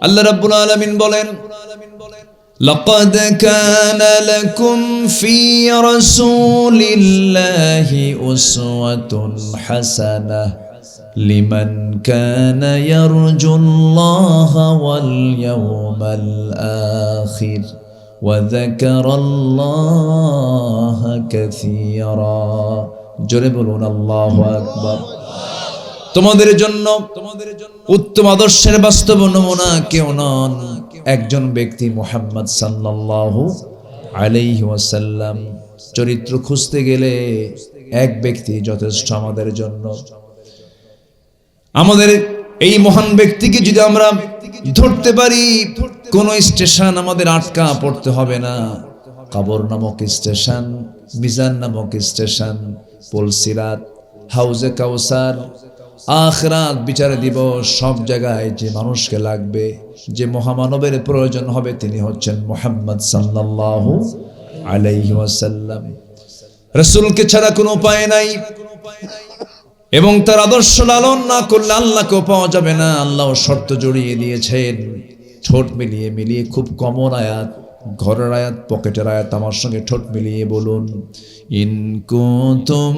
আল্লাহ রাব্বুল আলামিন বলেন, লাকাদ কানা লাকুম ফি রাসূলিল্লাহি উসওয়াতুন হাসানাহ লিমান কানা ইয়ারজুল্লাহা ওয়াল ইয়াওমাল আখির ওয়া যাকারাল্লাহা কাসীরা। জোরে বলুন আল্লাহু আকবার। তোমাদের জন্য উত্তম আদর্শের বাস্তব নমুনা কেউ নন, একজন ব্যক্তি মুহাম্মদ সাল্লাল্লাহু আলাইহি ওয়াসাল্লাম। চরিত্র খুঁজতে গেলে এক ব্যক্তি যথেষ্ট আমাদের জন্য। আমাদের এই মহান ব্যক্তিকে যদি আমরা ধরতে পারি, কোন স্টেশন আমাদের আটকা পড়তে হবে না। কবর নামক স্টেশন, মিজান নামক স্টেশন, পুলসিরাত, হাউজে কাউসার, আখিরাত, বিচার দিবস, সব জায়গায় যে মানুষকে লাগবে, যে মহামানবের প্রয়োজন হবে, তিনি হচ্ছেন মুহাম্মদ সাল্লাল্লাহু আলাইহি ওয়াসাল্লাম। রাসূলকে ছাড়া কোনো উপায় নাই, এবং তার আদর্শ লালন না করলে আল্লাহকেও পাওয়া যাবে না। আল্লাহ শর্ত জড়িয়ে দিয়েছেন, ঠোঁট মিলিয়ে মিলিয়ে, খুব কমন আয়াত, ঘরের আয়াত, পকেটের আয়াত। আমার সঙ্গে ঠোঁট মিলিয়ে বলুন, ইন কুনতুম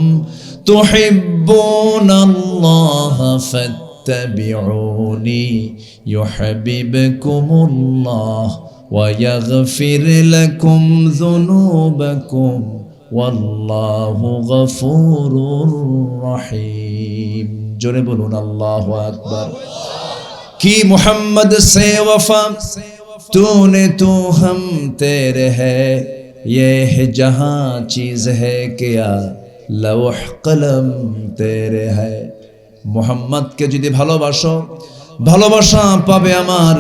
তুহিব্বুনাল্লাহা ফাত্তাবিউনি ইউহিব্বুকুমুল্লাহ ওয়া ইয়াগফির লাকুম যুনুবাকুম ওয়াল্লাহু গফুরুর রহিম। জোরে বলুন আল্লাহু আকবার। কি মুহাম্মদ সে ওয়াফা तूने तू हम तेरे है, ये है जहां चीज है क्या लौह कलम तेरे है। मुहम्मद के যদি ভালোবাসো, ভালোবাসা পাবে আমার।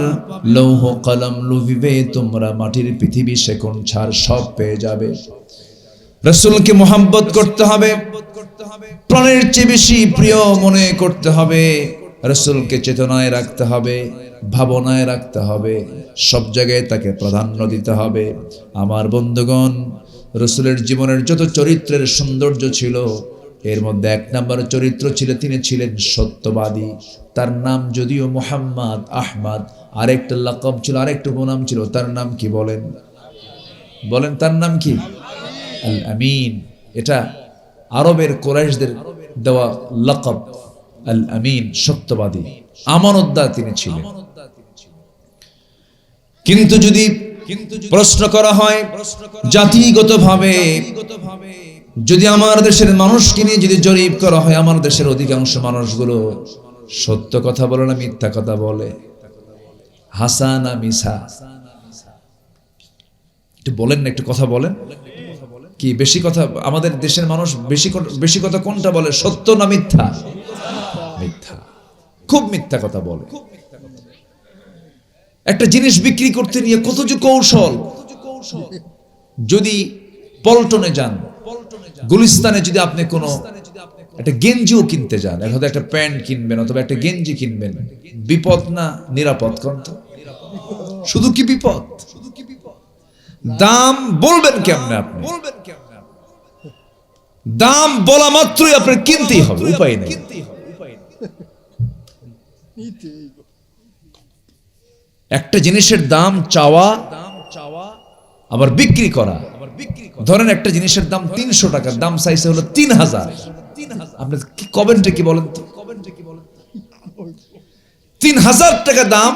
লৌহ কলম লুভিবে তোমরা, মাটির পৃথিবী সেকোন ছাড় সব পেয়ে যাবে। রাসূলকে মোহাব্বত করতে হবে, প্রাণের চেয়ে বেশি প্রিয় মনে করতে হবে। রাসূলকে চেতনায় রাখতে হবে, ভাবনায় রাখতে হবে, সব জায়গায় তাকে প্রাধান্য দিতে হবে। আমার বন্ধুগণ, রাসূলের জীবনের যত চরিত্রের সৌন্দর্য ছিল, এর মধ্যে এক নম্বর চরিত্র ছিল, তিনি ছিলেন সত্যবাদী। তার নাম যদিও মুহাম্মদ আহমদ, আরেকটা লাকাব ছিল, আরেকটা উপনাম ছিল। তার নাম কি বলেন? বলেন তার নাম কি? আল আমিন। এটা আরবের কুরাইশদের দেওয়া লাকাব, আল আমিন, সত্যবাদী, আমানতদার তিনি ছিলেন। কিন্তু যদি প্রশ্ন করা হয় জাতিগতভাবে, যদি আমার দেশের মানুষকে নিয়ে যদি জরিপ করা হয়, আমার দেশের অধিকাংশ মানুষগুলো সত্য কথা বলে না মিথ্যা কথা বলে? হাসা না মিছা? একটু বলেন না, একটু কথা বলেন। কি বেশি কথা? আমাদের দেশের মানুষ বেশি কথা কোনটা বলে, সত্য না মিথ্যা? মিথ্যা, খুব মিথ্যা কথা বলে। একটা জিনিস বিক্রি করতে নিয়ে কত যে কৌশল। যদি পল্টনে যান, গুলিস্তানে যদি আপনি কোনো একটা গেঞ্জিও কিনতে যান, হয়তো একটা প্যান্ট কিনবেন অথবা একটা গেঞ্জি কিনবেন, বিপদ না নিরাপদ? কন্ত শুধু কি বিপদ? দাম বলবেন কেমনে? আপনি দাম বলা মাত্রই আপনার কিনতেই হবে, উপায় নেই। একটা জিনিসের দাম চাওয়া আবার বিক্রি করা। ধরেন একটা জিনিসের দাম 300 টাকা, দাম চাইছে হলো 3000। আপনি কি কমেন্টে কি বলেন? 3000 টাকা দাম,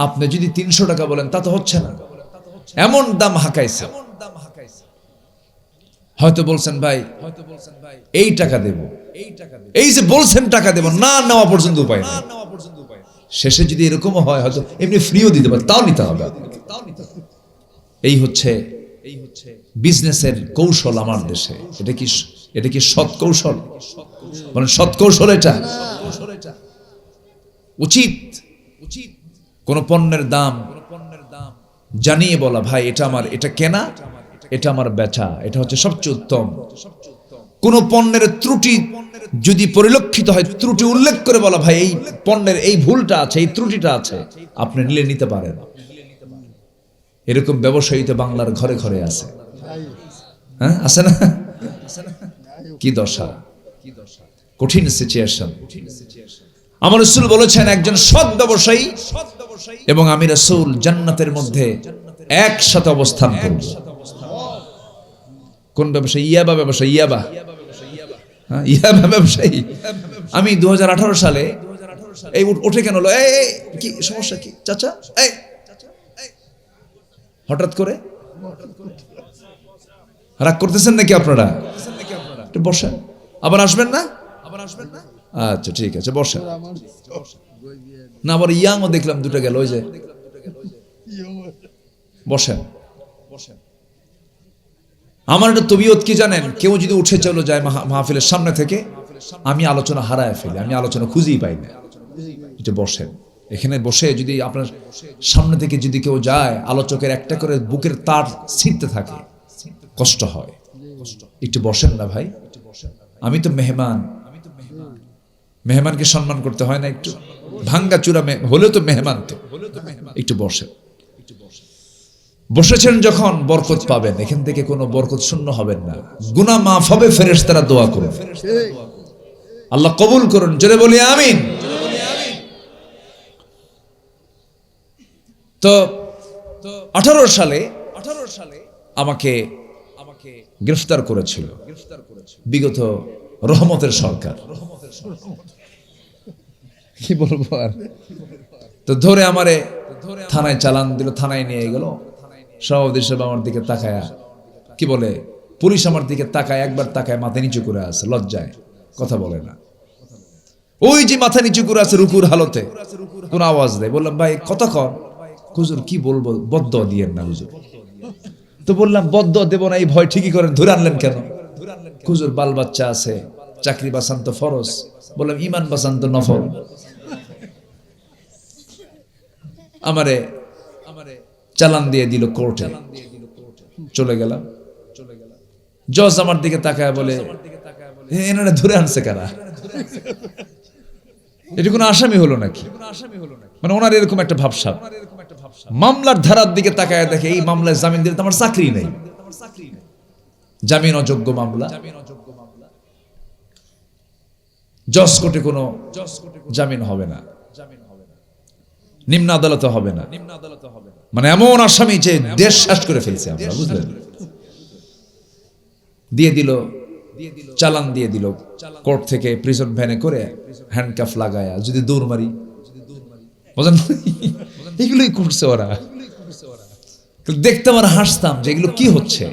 আপনি যদি 300 টাকা বলেন তা তো হচ্ছে না। এমন দাম হাঁকাইছে। হয়তো বলছেন ভাই এই টাকা দেব, এই যে বলছেন টাকা দেব, না নেওয়া পর্যন্ত উপায় নেই। শেষে যদি এরকম হয়, হয়তো এমনি ফ্রিও দিতে পারে, তাও নিতে হবে। এই হচ্ছে বিজনেসের কৌশল আমার দেশে। এটা কি সৎ কৌশল? মানে সৎ কৌশল এটা? উচিত কোন পণ্যের দাম জানিয়ে বলা, ভাই এটা আমার, এটা কেনা, এটা আমার বেচা, এটা হচ্ছে সবচেয়ে উত্তম। কোন পণ্যের ত্রুটি যদি পরিলক্ষিত হয়, ত্রুটি উল্লেখ করে বলা, ভাই এই পণ্যের এই ভুলটা আছে, এই ত্রুটিটা আছে, আপনি নিলে নিতে পারেন। এরকম ব্যবসায়ী তো বাংলার ঘরে ঘরে আছে। হ্যাঁ, আছে না? কি দশা, কঠিন সিচুয়েশন। আমার রাসূল বলেছেন, একজন সৎ ব্যবসায়ী এবং আমি রাসূল জান্নাতের মধ্যে একসাথে অবস্থান করব। কোন ব্যবসায়ী? ইয়াবা ব্যবসায়ী। ইয়াবা, হ্যাঁ, ইয়াবা ব্যবসায়ী। আমি 2018 সালে এই উঠে কেন হলো? এই কি সমস্যা? কি চাচা? এই হঠাৎ করে রাগ করতেছেন নাকি আপনারা? একটু বসেন। আবার আসবেন না? আচ্ছা ঠিক আছে, বসেন। না আবার ইয়াংও দেখলাম দুটো গেল, ওই যে বসেন। আমার একটা তবিয়ত কি জানেন? কেউ যদি উঠে চলে যায় মাহফিলের সামনে থেকে, আমি আলোচনা হারায় ফেলি, আমি আলোচনা খুঁজেই পাই না। এটা বসেন। এখানে বসে যদি আপনার সামনে থেকে যদি কেউ যায়, আলোচকের একটা করে বুকের তার ছিঁড়তে থাকে, কষ্ট হয়। একটু বসেন না ভাই, আমি তো মেহমান, মেহমানকে সম্মান করতে হয় না? একটু ভাঙ্গা চূড়া হলেও তো মেহমান, তো একটু বসেন। বসেছেন যখন বরকত পাবেন, এখান থেকে কোনো বরকত শূন্য হবেন না। গুনাহ মাফ হবে, ফেরেশতারা দোয়া করুন, আল্লাহ কবুল করুন, জোরে বলি আমিন। তো 18 সালে আমাকে গ্রেফতার করেছিল বিগত রহমতের সরকার। কি বলবো আর। তো ধরে আমারে থানায় চালান দিল, থানায় নিয়ে গেল। সভাপতি সাহেব আমার দিকে তাকায়া, কি বলে, পুলিশ আমার দিকে তাকায়, একবার তাকায়, মাথা নিচু করে আছে, লজ্জায় কথা বলে না। ওই যে মাথা নিচু করে আছে রুকুর হালতে, কোন আওয়াজ দেয়। বললাম ভাই কথা কর। হুজুর কি বলবো, বদ্দুয়া দিয়েন না হুজুর। তো বললাম বদ্দুয়া দেব না, এই ভয় ঠিকই করেন, ধরে আনলেন কেন? হুজুর বাল বাচ্চা আছে, চাকরি বাঁচান তো ফরজ। বললাম ইমান বাঁচান তো নফল। আমারে চালান দিয়ে দিল কোর্টে, চলে গেলাম। জজ আমার দিকে তাকায় বলে, এনারা ধরে আনছে কারা? এটা কোনো আসামি হলো নাকি? মানে ওনার এরকম একটা ভাবসাব। মামলার ধারার দিকে তাকায় দেখে এই মামলায় জামিন দিলে তো আমার চাকরি নেই, জামিন অযোগ্য মামলা। জজ কোর্টে কোনো জামিন হবে না, নিম্ন আদালতে হবে না। মানে এমন আসামি যে দেশ শেষ করে ফেলছে আমরা, বুঝলেন? দিয়ে দিল চালান, দিয়ে দিল কোর্ট থেকে প্রিজন ভ্যানে করে, হ্যান্ডকাফ লাগায়া যদি দৌড় মারি, বুঝলেন? এগুলোই করছে ওরা। দেখতাম আর হাসতাম যে এগুলো কি হচ্ছে।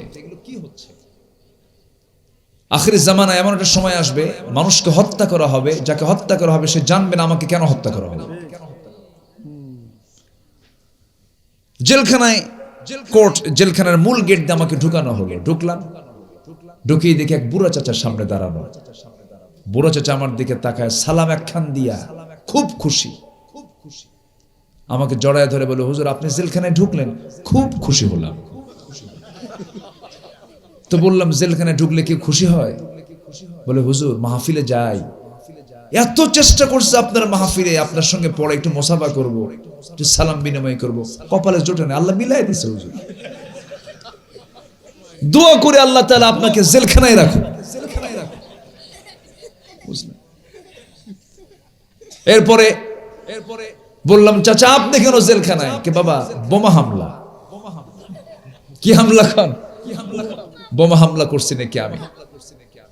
আখির জামানা এমন একটা সময় আসবে, মানুষকে হত্যা করা হবে, যাকে হত্যা করা হবে সে জানবে না আমাকে কেন হত্যা করা হবে। জেলখানায়, কোর্ট জেলখানার মূল গেট দিয়ে আমাকে ঢুকানো হলো। ঢুকলাম, ঢুকিয়ে দেখে এক বুড়া চাচার সামনে দাঁড়ানো। বুড়া চাচা আমার দিকে তাকায়, সালাম একখান দিয়া খুব খুশি, আমাকে জড়ায় ধরে বলে, হুজুর আপনি জেলখানায় ঢুকলেন, খুব খুশি হলাম। তো বললাম জেলখানায় ঢুকলে কি খুশি হয়? বলে হুজুর মাহফিলে যাই, এত চেষ্টা করছে আপনার মাহফিলে আপনার সঙ্গে পড়ে একটু মোসাফা করব, একটু সালাম বিনিময় করব, কপালে জোটে না, আল্লাহ মিলাই দিছে হুজুর। দোয়া করে আল্লাহ তাআলা আপনাকে জেলখানায় রাখুন। এরপরে বললাম চাচা আপনি কেন জেলখানায়? কে বাবা বোমা হামলা। কি হামলা? খান বোমা হামলা করছি নাকি আমি?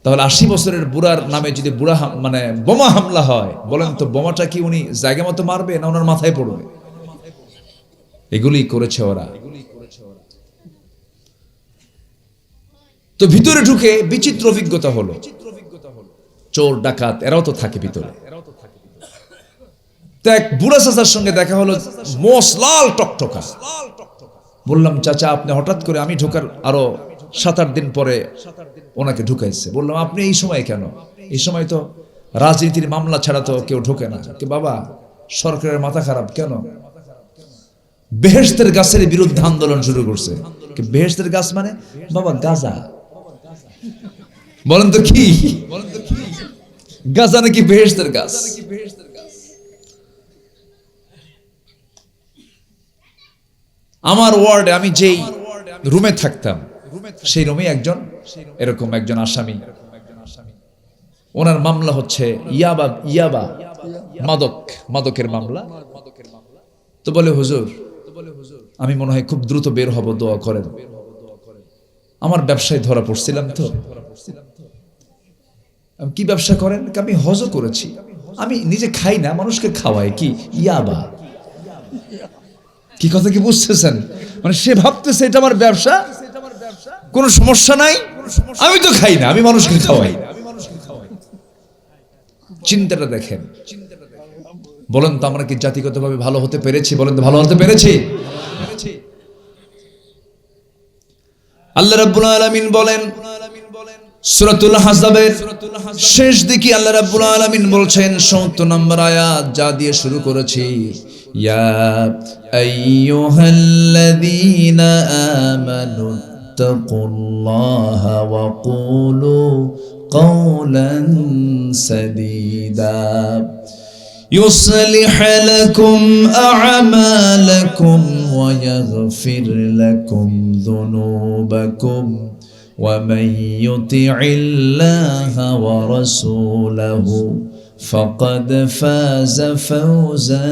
তাহলে 80 বছরের বুড়ার নামে যদি বুড়া মানে বোমা হামলা হয়, বলেন তো বোমাটা কি উনি জায়গা মতো মারবে না ওনার মাথায় পড়বে? এগুলি করেছে ওরা। তো ভিতরে ঢুকে বিচিত্র অভিজ্ঞতা হলো। চোর ডাকাত এরাও তো থাকে ভিতরে। তো এক বুড়া চাচার সঙ্গে দেখা হলো, মোষ লাল টকটকা। বললাম চাচা আপনি হঠাৎ করে, আমি ঢোকার আরো 7-8 দিন পরে ওনাকে ঢুকাইছে। বললাম আপনি এই সময় কেন? এই সময় তো রাজনীতির মামলা ছাড়া তো কেউ ঢোকে না। কি বাবা সরকারের মাথা খারাপ কেন? বেহেশতের গাছের বিরুদ্ধে আন্দোলন শুরু করছে। কি বেহেশতের গাছ মানে? বাবা গাজা। বলেন তো কি গাজা নাকি বেহেশতের গাছ? আমার ওয়ার্ডে আমি যেই রুমে থাকতাম সেই রুমে একজন এরকম একজন আসামি, ওনার মামলা হচ্ছে ইয়াবা মাদকের মামলা। তো তো বলে হুজুর আমি মনে হয় খুব দ্রুত বের হব, দোয়া করেন। আমার ব্যবসায় ধরা পড়ছিলাম তো। কি ব্যবসা করেন? আমি হজও করেছি, আমি নিজে খাই না, মানুষকে খাওয়াই। কি? ইয়াবা। কি কথা কি বুঝতেছেন? মানে সে ভাবতেছে এটা আমার ব্যবসা, কোনো সমস্যা নাই, আমি তো খাই না, আমি মানুষকে খাওয়াই। চিন্তাটা দেখেন। বলেন তো আমরা কি জাতিগতভাবে ভালো হতে পেরেছি? বলেন তো ভালো হতে পেরেছি? আল্লাহ রাব্বুল আলামিন বলেন সূরাতুল আহজাবের শেষ দিকে আল্লাহ রাব্বুল আলামিন বলছেন ৭০ নম্বর আয়াত, যা দিয়ে শুরু করেছি, ইয়া আইয়ুহাল্লাযীনা আমানু তাকুল্লাহা ওয়া কুলু কাওলান সাদীদা يصلح لكم أعمالكم ويغفر لكم ذنوبكم ومن يطع الله ورسوله فقد فاز فوزا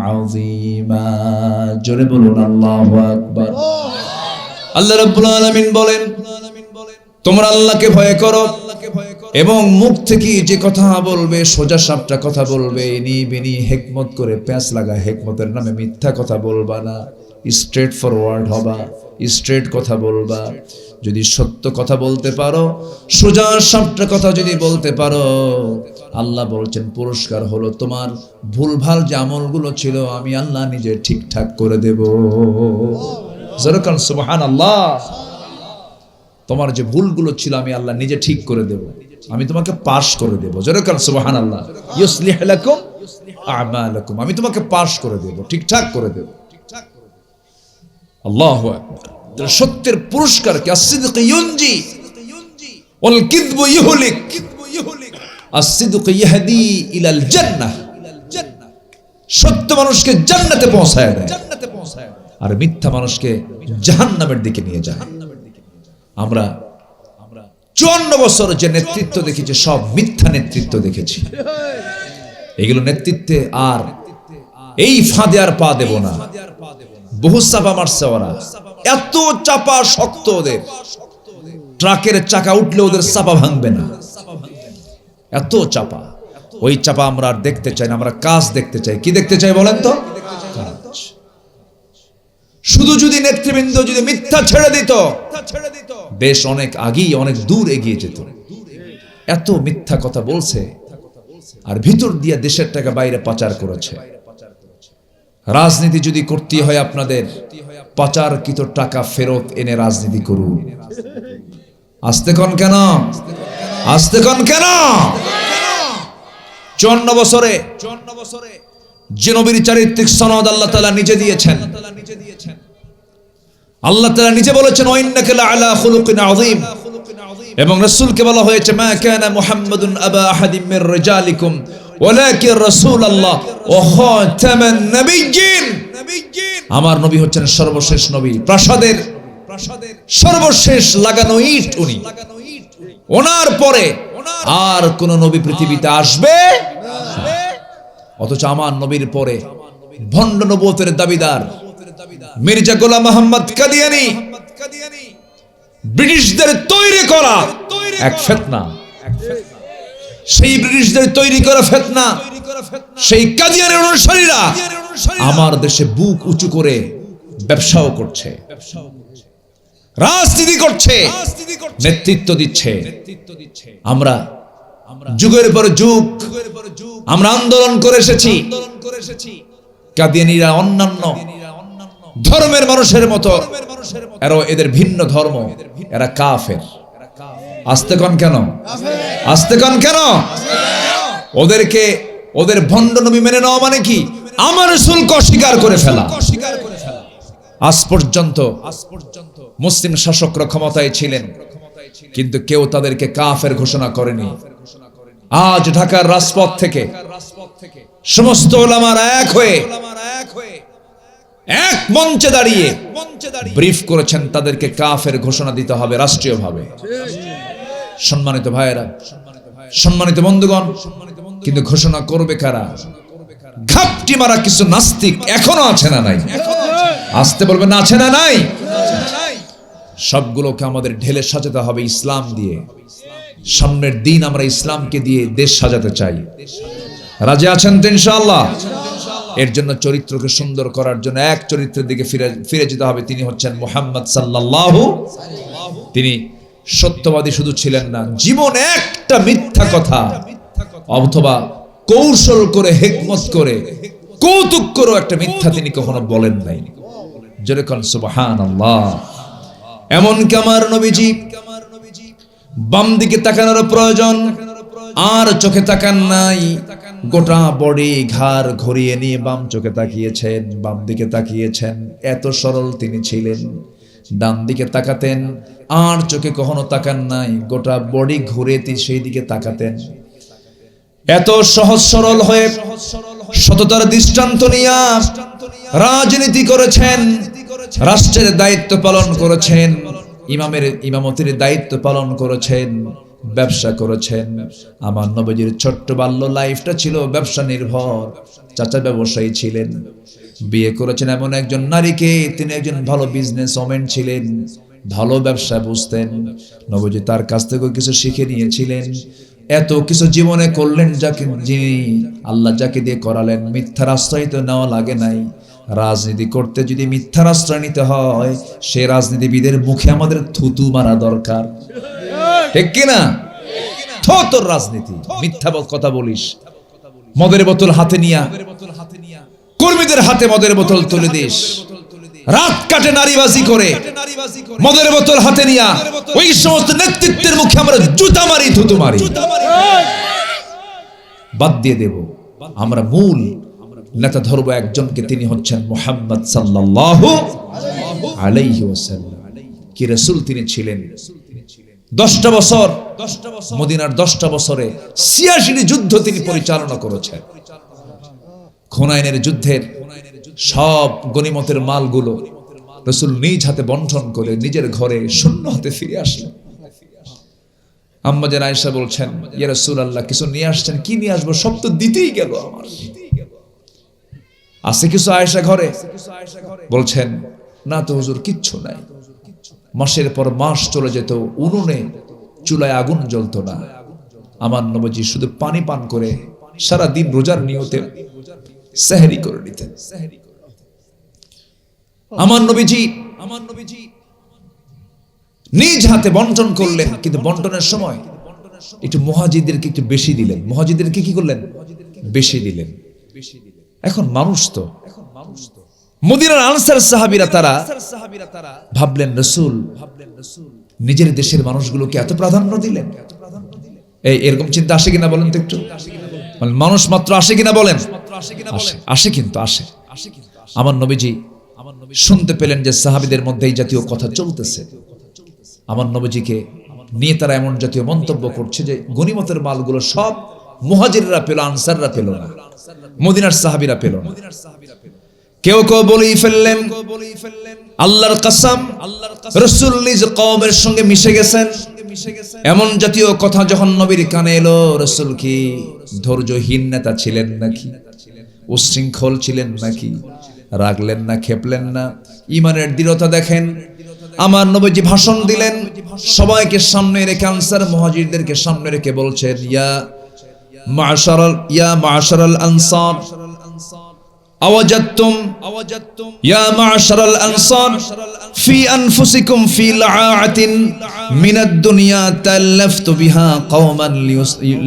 عظيما جرب الله أكبر আল্লাহ রাব্বুল আলামিন বলেন তোমরা আল্লাহকে ভয় করো এবং মুখ থেকে যে কথা বলবে সোজা সাপটা কথা বলবে, ইনি বিনি হিকমত করে প্যাঁচ লাগা হিকমতের নামে মিথ্যা কথা বলবা না, স্ট্রেট ফরওয়ার্ড হবা, স্ট্রেট কথা বলবা। যদি সত্য কথা বলতে পারো, সোজা সাপটা কথা যদি বলতে পারো, আল্লাহ বলছেন পুরস্কার হলো তোমার ভুলভাল যে আমলগুলো ছিল আমি আল্লাহ নিজে ঠিকঠাক করে দেব। জোরকান সুবহানাল্লাহ। তোমার যে ভুলগুলো ছিল আমি আল্লাহ নিজে ঠিক করে দেব, আমি তোমাকে পাশ করে দেব। জোরকান সুবহানাল্লাহ। ইউসলিহ লাকুম আ'মালাকুম, আমি তোমাকে পাশ করে দেব, ঠিকঠাক করে দেব। আল্লাহু আকবার। সত্যের পুরস্কার কি? as-sidq yunji wal kidb yuhlik, as-sidq yahdi ila al-jannah, সত্য মানুষকে জান্নাতে পৌঁছায় দেয় আর মিথ্যা মানুষকে জাহান্নামের দিকে নিয়ে যায়। আমরা 54 বছর যে নেতৃত্ব দেখেছি সব মিথ্যা নেতৃত্ব দেখেছি। এগুলো নেতৃত্বে আর এই ফাঁদে আর পা দেব না। বহু চাপা মারছে ওরা, এত চাপা শক্ত ওদের, ট্রাকের চাকা উঠলে ওদের চাপা ভাঙবে না, এত চাপা। ওই চাপা আমরা আর দেখতে চাই না, আমরা কাজ দেখতে চাই। কি দেখতে চাই বলেন তো? শুধু যদি নেতৃবৃন্দ যদি মিথ্যা ছেড়ে দিত, দেশ অনেক আগেই অনেক দূর এগিয়ে যেত। এত মিথ্যা কথা বলছে আর ভিতর দিয়ে দেশের টাকা বাইরে পাচার করেছে। রাজনীতি যদি করতে হয় আপনাদের, পাচারকৃত টাকা ফেরত এনে রাজনীতি করুন। আস্তে কোন কেন? আস্তে কোন কেন? 54 বছরে যে নবীর চারিত্রিক সনদ আল্লাহ তাআলা নিজে দিয়েছেন। আল্লাহ তাআলা নিজে বলেছেন ওয়াইন্নাকা লাআলা খুলুকিন আযীম, এবং রাসূলকে বলা হয়েছে মা কানা মুহাম্মাদুন আবা আহাদিম মির রিজালিকুম ওয়ালাকিন রাসূলুল্লাহ ওয়া খাতামান নাবিয়্যিন। আমার নবী হচ্ছেন সর্বশেষ নবী, প্রাসাদের সর্বশেষ লাগানো ইট উনি। ওনার পরে আর কোন নবী পৃথিবীতে আসবে না। অথচ আমার নবীর পরে ভণ্ড নবুয়তের দাবিদার মির্জা গোলাম মোহাম্মদ কাদিয়ানী, ব্রিটিশদের তৈরি করা এক ফিতনা, সেই ব্রিটিশদের তৈরি করা ফিতনা, সেই কাদিয়ানীর অনুসারীরা আমার দেশে বুক উঁচু করে ব্যবসাও করছে, রাজনীতি করছে, নেতৃত্ব দিচ্ছে। আমরা যুগের পর যুগ আমরা আন্দোলন করে এসেছি। কাদিয়ানীরা অন্যান্য ধর্মের মানুষের মতো, এদের ভিন্ন ধর্ম, এরা কাফের। আস্তে কোন কেন? আস্তে কোন কেন? ওদেরকে ওদের ভণ্ড নবী মেনে নেওয়া মানে কি? আমার রাসূলকে অস্বীকার করে ফেলা। আজ পর্যন্ত মুসলিম শাসকরা ক্ষমতায় ছিলেন, কিন্তু কেউ তাদেরকে কাফের ঘোষণা করেনি। আজ ঢাকার রাজপথ থেকে সমস্ত উলামারা এক হয়ে এক মঞ্চে দাঁড়িয়ে ব্রিফ করেছেন তাদেরকে কাফের ঘোষণা দিতে হবে রাষ্ট্রীয়ভাবে। সম্মানিত ভাইয়েরা, সম্মানিত বন্ধুগণ, কিন্তু ঘোষণা করবে কারা? ঘাপটি মারা কিছু নাস্তিক এখনো আছে না নাই? আসতে বলবেন না আছে না নাই? সবগুলোকে আমাদের ঢেলে সাজাতে হবে ইসলাম দিয়ে। সামনের দিন আমরা ইসলামকে দিয়ে দেশ সাজাতে চাই। রাজি আছেন তো ইনশাআল্লাহ? এর জন্য চরিত্রকে সুন্দর করার জন্য এক চরিত্রের দিকে ফিরে যেতে হবে। তিনি হচ্ছেন মুহাম্মদ সাল্লাল্লাহু। তিনি সত্যবাদী শুধু ছিলেন না, জীবন একটা মিথ্যা কথা অথবা কৌশল করে, হিকমত করে, কৌতুক করে একটা মিথ্যা তিনি কখনো বলেন নাই। জোরে কোন সুবহানাল্লাহ। এমনকি আমার নবীজি বাম দিকে তাকানোর প্রয়োজন আর চোখে তাকান নাই, গোটা বডি ঘাড় ঘুরিয়ে নিয়ে বাম চোখে তাকিয়েছেন, বাম দিকে তাকিয়েছেন। এত সরল তিনি ছিলেন। ডান দিকে তাকাতেন আর চোখে কখনো তাকান নাই, গোটা বডি ঘুরে সেই দিকে তাকাতেন। এত সহজ সরল হয়ে সততার দৃষ্টান্ত নিয়ে রাজনীতি করেছেন, রাষ্ট্রের দায়িত্ব পালন করেছেন, ইমামতির দায়িত্ব পালন করেছেন, ব্যবসা করেছেন। আমার নবীজির ছোট্ট বাল্য লাইফটা ছিল ব্যবসা নির্ভর। চাচা ব্যবসায়ী ছিলেন, বিয়ে করেছেন এমন একজন নারীকে, তিনি একজন ভালো বিজনেস ওম্যান ছিলেন, ভালো ব্যবসা বুঝতেন। নবীজি তার কাছ থেকে কিছু শিখে নিয়েছিলেন। এত কিছু জীবনে করলেন যাকে যিনি আল্লাহ যাকে দিয়ে করালেন। মিথ্যার আশ্রয় তো নেওয়া লাগে নাই। রাজনীতি করতে যদি মিথ্যার আশ্রয় নিতে হয়, সে রাজনীতিবিদের মুখে আমাদের থুতু মারা দরকার, ঠিক কিনা? তোর রাজনীতি মিথ্যা কথা বলিস, মদের বোতল হাতে নিয়া কর্মীদের হাতে মদের বোতল তুলে দিস, রাত কাটে নারীবাজি করে মদের বোতল হাতে নিয়া ওই সমস্ত নেতৃত্বের মুখে আমরা জুতা মারি, থুতু মারি। বাদ দিয়ে দেব। আমরা মূল নেতা ধরবো একজনকে, তিনি হচ্ছেন মুহাম্মদ সাল্লাল্লাহু আলাইহি ওয়াসাল্লাম। কি রাসূল তিনি ছিলেন। 10টা বছর মদিনার 10টা বছরে 86টি যুদ্ধ তিনি পরিচালনা করেছেন। হুনাইনের যুদ্ধের সব গনিমতের মালগুলো রাসূল নিজ হাতে বন্টন করে নিজের ঘরে শূন্য হাতে ফিরে আসলেন। আম্মা জান আয়েশা বলছেন, ইয়া রাসূলুল্লাহ, কিছু নিয়ে আসছেন? কি নিয়ে আসবো, সব তো দিতেই গেল আমার। আছে কিছু আয়েশা ঘরে? বলছেন, না তো হুজুর, কিচ্ছু নাই। মাসের পর মাস চলে যেত, উনুনে চুলায় আগুন জ্বলতো না। আমার নবীজি শুধু পানি পান করে সারা দিন রোজার নিয়তে সেহরি করে নিতেন। আমার নবীজি নিজ হাতে বন্টন করলেন, কিন্তু বন্টনের সময় একটু মুহাজিরদেরকে একটু বেশি দিলেন। মুহাজিরদেরকে কি করলেন? বেশি দিলেন। এখন মানুষ তো মদিনার আনসার সাহাবীরা তারা ভাবলেন রাসূল নিজের দেশের মানুষগুলোকে এত প্রাধান্য দিলেন। এরকম চিন্তা আসে কিনা বলেন তো একটু? মানুষ মাত্র আসে কিনা বলেন? আসে, কিন্তু আসে। আমার নবীজি শুনতে পেলেন যে সাহাবীদের মধ্যে এই জাতীয় কথা চলতেছে। আমার নবীজিকে নিয়ে তারা এমন জাতীয় মন্তব্য করছে যে গনিমতের মালগুলো সব মুহাজিররা পেল, আনসাররা পেল না, মদিনার সাহাবীরা পেল না। কেউ কেউ বলেই ফেললেন, আল্লাহর কসম, রাসূল নিজ কওমের সঙ্গে মিশে গেছেন। এমন জাতীয় কথা যখন নবীর কানে এলো, রাসূল কি ধৈর্যহীন নেতা ছিলেন নাকি? উচ্ছৃঙ্খল ছিলেন নাকি? রাগলেন না, খেপলেন না। ঈমানের দৃঢ়তা দেখেন। আমার নবীজি ভাষণ দিলেন, সবাইকে সামনে রেখে, আনসার মুহাজিরদেরকে সামনে রেখে বলছেন, ইয়া মা'শারাল আনসার আওয়াজাতুম ইয়া মা'শারাল আনসার ফি আনফুসিকুম ফি লাআতিন মিনাদ দুনিয়া তাল্লাফতু বিহা কওমান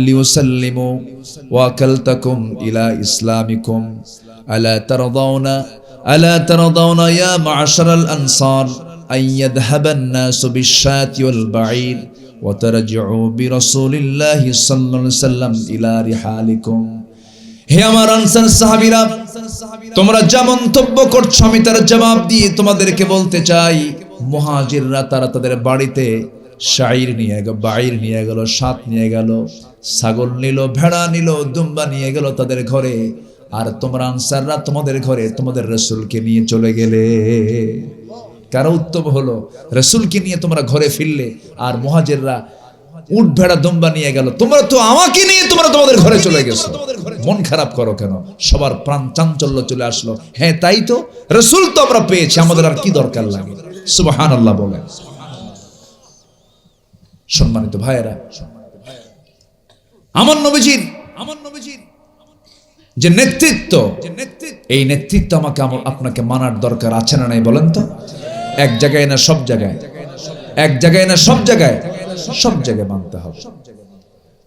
লিয়ুসাল্লিমু ওয়া আকালতাকুম ইলা ইসলামিকুম আলা তারদাউনা ইয়া মা'শারাল আনসার আন ইয়াযহাবান নাসু বিশ-শাতি ওয়াল বাঈর ওয়া তারজিউ বিরাসূলিল্লাহি সাল্লাল্লাহু আলাইহি ওয়াসাল্লাম ইলা রিহালিকুম। হে আমার আনসার সাহাবীরা, তোমরা যা মন্তব্য করছো আমি তার জবাব দিয়ে তোমাদেরকে বলতে চাই, মুহাজিররা তারা তাদের বাড়িতে শাইর নিয়ে গেল, বাইর নিয়ে গেল, সাত নিয়ে গেল, ছাগল নিল, ভেড়া নিল, দুম্বা নিয়ে গেল তাদের ঘরে। আর তোমরা আনসাররা তোমাদের ঘরে তোমাদের রাসূলকে নিয়ে চলে গেলে। কারো উত্তম হলো, রাসূলকে নিয়ে তোমরা ঘরে ফিরলে আর মুহাজিররা উট ভেড়া দুম্বা নিয়ে গেল, তোমরা তো আমাকে নিয়ে তোমরা তোমাদের ঘরে চলে গেছো, মন খারাপ করো কেন? সবার প্রাণ চাঞ্চল্য চলে আসলো। হ্যাঁ তাই তো, রাসূল তো আমরা পেয়েছি, আমাদের আর কি দরকার লাগে? সুবহানাল্লাহ বলেন। সম্মানিত ভাইয়েরা, আমার নবীজির যে নেতৃত্ব, এই নেতৃত্ব আমাকে আপনাকে মানার দরকার আছে না নাই বলেন তো? এক জায়গায় না সব জায়গায়, এক জায়গায় না সব জায়গায়, সব জায়গায় মানতে হবে।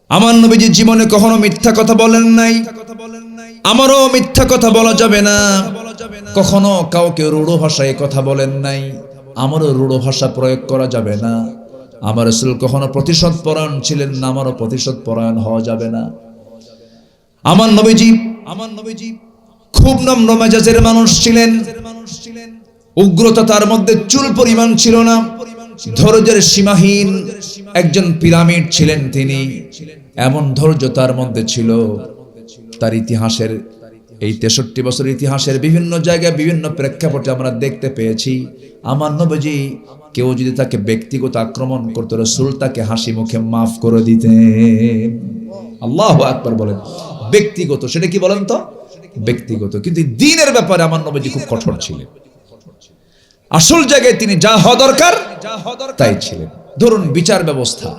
আমার নবীজি জীবনে কখনো মিথ্যা কথা বলেন নাই, আমারও মিথ্যা কথা বলা যাবে না। কখনো কাউকে রূঢ় ভাষায় কথা বলেন নাই, আমারও রূঢ় ভাষা প্রয়োগ করা যাবে না। আমার রাসূল কখনো প্রতিশোধ পরায়ণ ছিলেন না, আমারও প্রতিশোধ পরায়ণ হওয়া যাবে না। আমার নবীজি খুব নম্র মেজাজের মানুষ ছিলেন, উগ্রতা তার মধ্যে চুল পরিমাণ ছিল না, ধৈর্যের সীমাহীন একজন পিরামিড ছিলেন তিনি। এমন ধৈর্য তার মধ্যে ছিল, তার ইতিহাসের এই 63 বছর ইতিহাসের বিভিন্ন জায়গায় বিভিন্ন প্রেক্ষাপটে আমরা দেখতে পেয়েছি আমার নবীজি কেউ যদি তাকে ব্যক্তিগত আক্রমণ করতো, রাসূল তাকে হাসি মুখে মাফ করে দিতেন। আল্লাহু আকবার বলেন। ব্যক্তিগত, সেটা কি বলেন তো? ব্যক্তিগত। কিন্তু দ্বীনের ব্যাপারে আমার নবীজি খুব কঠোর ছিলেন। আসল জায়গায় তিনি যা হওয়া দরকার তাই ছিলেন। ধরুন বিচার ব্যবস্থা,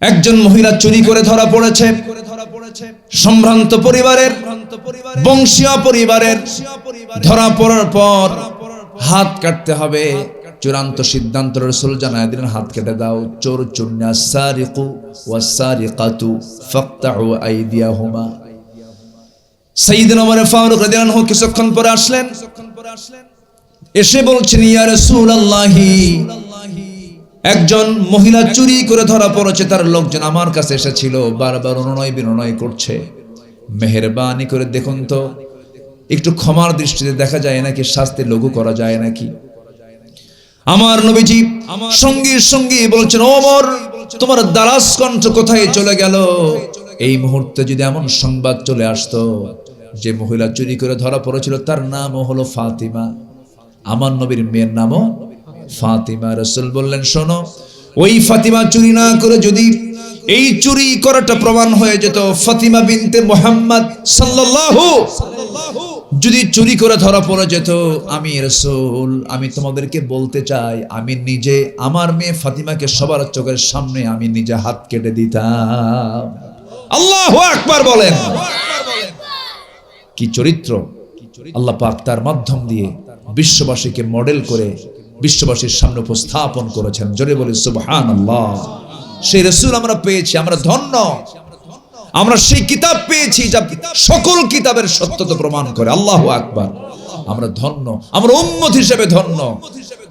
একজন মহিলা চুরি করে ধরা পড়েছে, সম্ভ্রান্ত পরিবারের, বংশীয় পরিবারের, ধরা পড়ার পর হাত কাটতে হবে। চূড়ান্ত সিদ্ধান্ত রাসূল জানায় দিলেন, হাত কেটে দাও। চোর চুন্না সারিকু ওয়াস সারিকাতু ফাকতাউ আইদিয়াহুমা। সাইয়েদনা ওমর ফারুক রাদিয়াল্লাহু আনহু কিছুক্ষণ পরে আসলেন, এসে বলছেন, ইয়া রাসূলুল্লাহি, একজন মহিলা চুরি করে ধরা পড়েছে, তার লোকজন আমার কাছে এসেছিল, বারবার অনুনয় বিনয় করছে, মেহেরবানি করে দেখুন তো, একটু ক্ষমার দৃষ্টিতে দেখা যায় নাকি, শাস্তি লঘু করা যায় নাকি? আমার নবীজি সঙ্গে সঙ্গে বলছেন, ওমর তোমার দারাজ কণ্ঠ কোথায় চলে গেল? এই মুহূর্তে যদি এমন সংবাদ চলে আসতো যে মহিলা চুরি করে ধরা পড়েছিল তার নাম হলো ফাতিমা, আমার নবীর মেয়ের নামও ফাতিমা। রাসূল বললেন, শোনো, ওই ফাতিমা চুরি না করে যদি এই চুরি করাটা প্রমাণ হয়ে যেত, ফাতিমা বিনতে মুহাম্মদ সাল্লাল্লাহু, যদি চুরি করে ধরা পড়ে যেত, আমি রাসূল আমি তোমাদেরকে বলতে চাই, আমি নিজে আমার মেয়ে ফাতিমাকে সবার চোখের সামনে আমি নিজে হাত কেটে দিতাম। আল্লাহু আকবার বলেন। কি চরিত্র আল্লাহ পাক তার মাধ্যম দিয়ে বিশ্ববাসীকে মডেল করে বিশ্ববাসীর সামনে উপস্থাপন করেছেন। জোরে বলি সুবহানাল্লাহ। সেই রাসূল আমরা পেয়েছি, আমরা ধন্য। আমরা সেই কিতাব পেয়েছি যা সকল কিতাবের সত্যতা প্রমাণ করে। আল্লাহু আকবার। আমরা ধন্য, আমরা উম্মত হিসেবে ধন্য।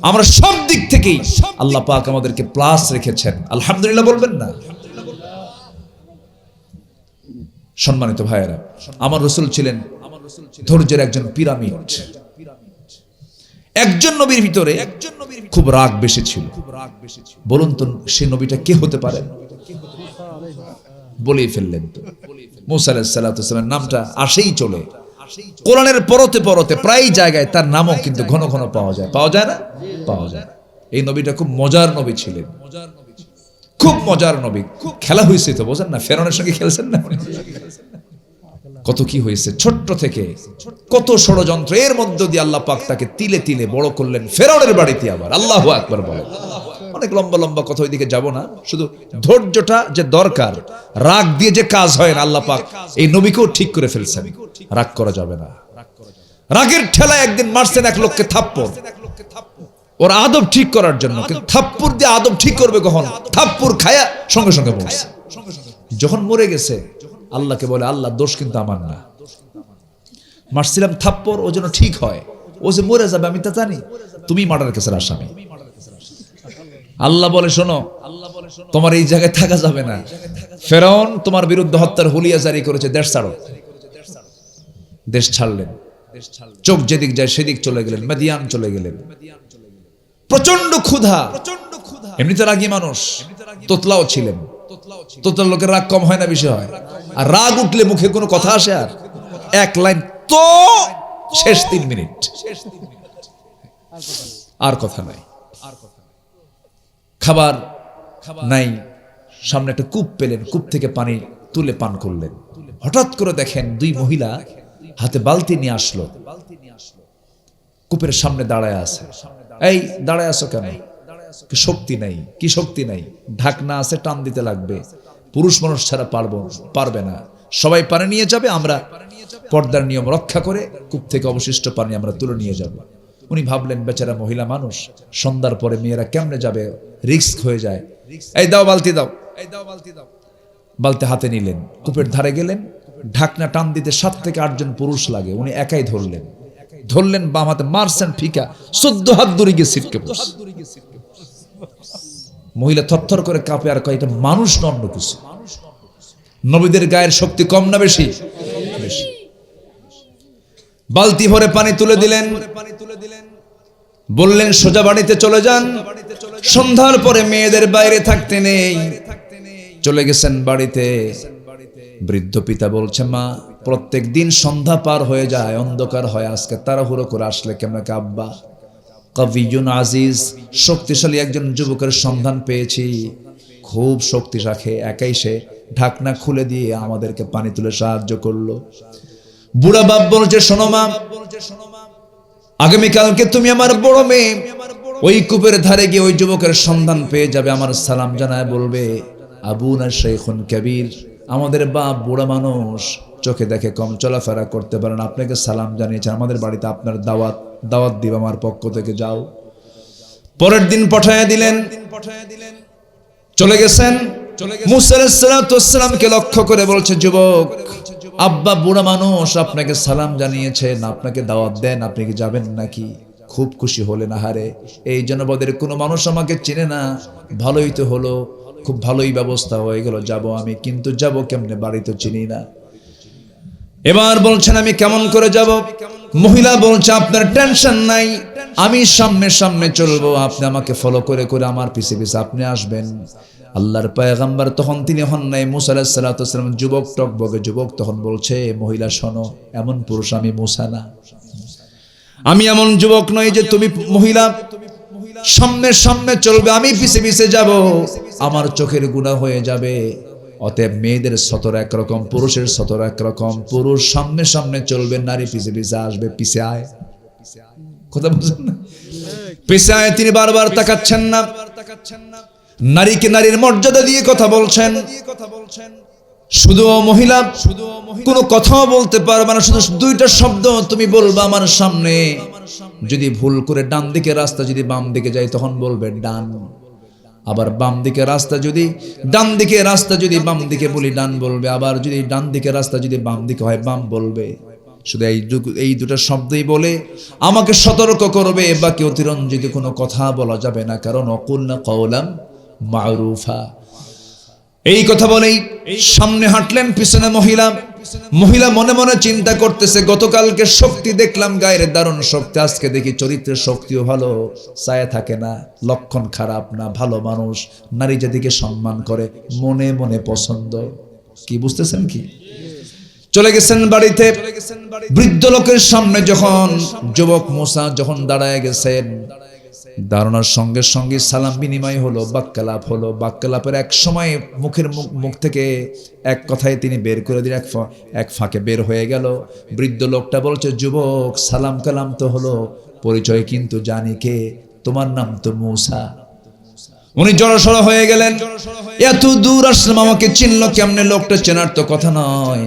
আমরা সব দিক থেকেই আল্লাহ পাক আমাদেরকে প্লাস রেখেছেন। আলহামদুলিল্লাহ বলবেন না? সম্মানিত ভাইয়েরা, আমার রাসূল ছিলেন ধৈর্যের একজন পিরামিড। একজন নবীর ভিতরে খুব রাগ বেশি ছিল। বলুন তো সে নবীটা কে হতে পারে? বলেই ফেললেন তো, মুসা আলাইহিস সালাতু ওয়াস সালামের নামটা আসেই চলে। কোরআনের পরতে পরতে প্রায় জায়গায় তার নামও কিন্তু ঘন ঘন পাওয়া যায়। পাওয়া যায় না? পাওয়া যায়। এই নবীটা খুব মজার নবী ছিলেন, খুব মজার নবী। খেলা হয়েছে তো, বোঝেন না? ফেরাউনের সঙ্গে খেলছেন না? কত কি হয়েছে, ছোট্ট থেকে কত ষড়যন্ত্র, এর মধ্য দিয়ে আল্লাহ পাক তাকে তিলে তিলে বড় করলেন ফেরাউনের বাড়িতে। আবার আল্লাহু আকবার বলেন। অনেক লম্বা লম্বা কথা, ওইদিকে যাব না। শুধু ধৈর্যটা যে দরকার, রাগ দিয়ে যে কাজ হয় না, আল্লাহ পাক এই নবীকেও ঠিক করে ফেলছেন। রাগ করা যাবে না। রাগের ঠেলায় একদিন মারছেন এক লোককে থাপ্পড়, ওর আদব ঠিক করার জন্য। কিন্তু থাপ্পড় দিয়ে আদব ঠিক করবে কখন? থাপ্পড় খায়া সঙ্গে সঙ্গে বলছে। যখন মরে গেছে আল্লাহকে বলে, আল্লাহ দোষ কিন্তু আমার না, মারছিলাম থাপ্পড় ও যেন ঠিক হয়। ও যে মরে যাবে আমি তা জানি, তুমি মার্ডার কেসের আসামি। আল্লাহ বলে, শোনো, তোমার এই জায়গায় থাকা যাবে না। ফেরাউন তোমার বিরুদ্ধে হত্যার হুলিয়া জারি করেছে, দেশ ছাড়ো। দেশ ছাড়লেন, চোখ যেদিক যায় সেদিক চলে গেলেন, মাদিয়ান চলে গেলেন। প্রচন্ড ক্ষুধা, এমনিতে রাগী মানুষ, তোতলাও ছিলেন। তোতলার লোকের রাগ কম হয় না, বেশি হয়। আর রাগ উঠলে মুখে কোনো কথা আসে? আর এক লাইন তো শেষ 3 মিনিট, আর কথা নাই। খাবার নাই, সামনে একটা কূপ পেলেন, কূপ থেকে পানি তুলে পান করলেন। হঠাৎ করে দেখেন দুই মহিলা হাতে বালতি নিয়ে আসলো, কূপের সামনে দাঁড়ায় আছে। এই দাঁড়ায় আছো কেন? শক্তি নাই। কি শক্তি নাই? ঢাকনা আছে, টান দিতে লাগবে, পুরুষ মানুষ ছাড়া পারবে না, সবাই পানি নিয়ে যাবে, আমরা পর্দার নিয়ম রক্ষা করে কূপ থেকে অবশিষ্ট পানি আমরা তুলে নিয়ে যাব। উনি ভাবলেন বেচারা মহিলা মানুষ, সন্ধ্যার পরে মেয়েরা কেমনে যাবে, রিস্ক হয়ে যায়। এই দাও বালতি দাও, বালতি হাতে নিলেন, কূপের ধারে গেলেন, ঢাকনা টান দিতে 7 থেকে 8 জন পুরুষ লাগে, উনি একাই ধরলেন বাম হাতে, মারছেন ফিকা, 14 হাত দূরে গিয়ে ছিটকে পড়ছে। মহিলা থরথর করে কাঁপে আর কয় এটা মানুষ না অন্য কিছু। নবীদের গায়ের শক্তি কম না বেশি? বালতি ভরে পানি তুলে দিলেন, বললেন সোজা বাড়িতে চলে যান, সন্ধ্যার পরে মেয়েদের বাইরে থাকতে নেই। চলে গেছেন বাড়িতে। বৃদ্ধ পিতা বলছে মা, প্রত্যেক দিন সন্ধ্যা পার হয়ে যায়, অন্ধকার হয়, আজকে তাড়াহুড়ো করে আসলে কেমন? আব্বা, কবিয়ুন আজিজ, শক্তিশালী একজন যুবকের সন্ধান পেয়েছি, খুব শক্তি রাখে, একাই সে ঢাকনা খুলে দিয়ে আমাদেরকে পানি তুলে সাহায্য করলো। বুড়া বাপ বলছে শোনো মা, আগামীকালকে তুমি আমার বড় মেয়ে ওই কূপের ধারে গিয়ে ওই যুবকের সন্ধান পেয়ে যাবে, আমার সালাম জানায় বলবে আবুনা শাইখুন কবির, আমাদের বাপ বুড়া মানুষ, চোখে দেখে কম, চলাফেরা করতে পারেন, আপনাকে সালাম জানিয়েছেন, আমাদের বাড়িতে আপনার দাওয়াত দিব আমার পক্ষ থেকে, যাও। পরের দিন পাঠায়া দিলেন, চলে গেছেন। মুসা আলাইহিস সালামকে লক্ষ্য করে বলছে যুবক, আব্বা বুড়া মানুষ আপনাকে সালাম জানিয়েছেন, আপনাকে দাওয়াত দেন, আপনি কি যাবেন নাকি? খুব খুশি হলেন, আহারে এই জনপদের কোনো মানুষ আমাকে চেনে না, ভালোই তো হলো, খুব ভালোই ব্যবস্থা হয়ে গেল, যাব আমি, কিন্তু যাব কেমনে, বাড়ি তো চিনি না। এবার বলছেন আমি কেমন করে যাব? মহিলা বলছে আপনার টেনশন নাই, আমি সামনে সামনে চলবো, আপনি আমাকে ফলো করে করে আমার পিছে পিছে আপনি আসবেন। আল্লাহর পয়গম্বর তখন তিনি হন নাই, মুসা আলাইহিস সালাম যুবক, টকবগে যুবক। তখন বলছে মহিলা শোনো, এমন পুরুষ আমি মুসা না, আমি এমন যুবক নই যে তুমি মহিলা সামনে সামনে চলবে, আমি পিছে পিছে যাব, আমার চোখের গুনাহ হয়ে যাবে। অতএব মেয়েদের সতর একরকম, পুরুষের সতর একরকম, পুরুষ সামনে সামনে চলবে, নারী পিছে পিছে আসবে। পিছে আয়, কথা বুঝছেন না? পিছে আয়, তিনি বারবার তাকাচ্ছেন না, নারীকে নারীর মর্যাদা দিয়ে কথা বলছেন। শুধু মহিলা কোনো কথাও বলতে পারবে না, শুধু 2টা শব্দ তুমি বলবা আমার সামনে। যদি ভুল করে ডান দিকে রাস্তা যদি বাম দিকে যায় তখন বলবে ডান, আবার বাম দিকে রাস্তা যদি ডান দিকে রাস্তা যদি বাম দিকে বলি ডান বলবে, আবার যদি ডান দিকে রাস্তা যদি বাম দিকে হয় বাম বলবে। শুধু এই 2টা শব্দই বলে আমাকে সতর্ক করবে, বাকি অতিরঞ্জিত কোনো কথা বলা যাবে না, কারণ অকুলনা কওলাম মারুফা। এই কথা বলেই সামনে হাঁটলেন, পিছনে মহিলা মনে মনে চিন্তা করতেছে, গতকালকে শক্তি দেখলাম গায়ের দারুণ শক্তি, আজকে দেখি চরিত্রের শক্তিও ভালো, ছায়া থাকে না, লক্ষণ খারাপ না, ভালো মানুষ, নারী জাতিকে সম্মান করে, মনে মনে পছন্দ। কি বুঝতেছেন কি? চলে গেছেন বাড়িতে। বৃদ্ধ লোকের সামনে যখন যুবক মুসা যখন দাঁড়ায় গেছেন, দাঁড়ানোর সঙ্গে সঙ্গে সালাম বিনিময় হলো, বাক্যালাপ হলো। বাক্যালাপের এক সময় মুখ থেকে এক কথায় তিনি বের করে দিলেন, এক ফাঁকে বের হয়ে গেল। বৃদ্ধ লোকটা বলছে যুবক, সালাম কালাম তো হলো, পরিচয় কিন্তু জানি কে, তোমার নাম তো মুসা। উনি জড়সড় হয়ে গেলেন, এত দূর আসলাম, আমাকে চিনল কেমনে? লোকটা চেনার তো কথা নয়।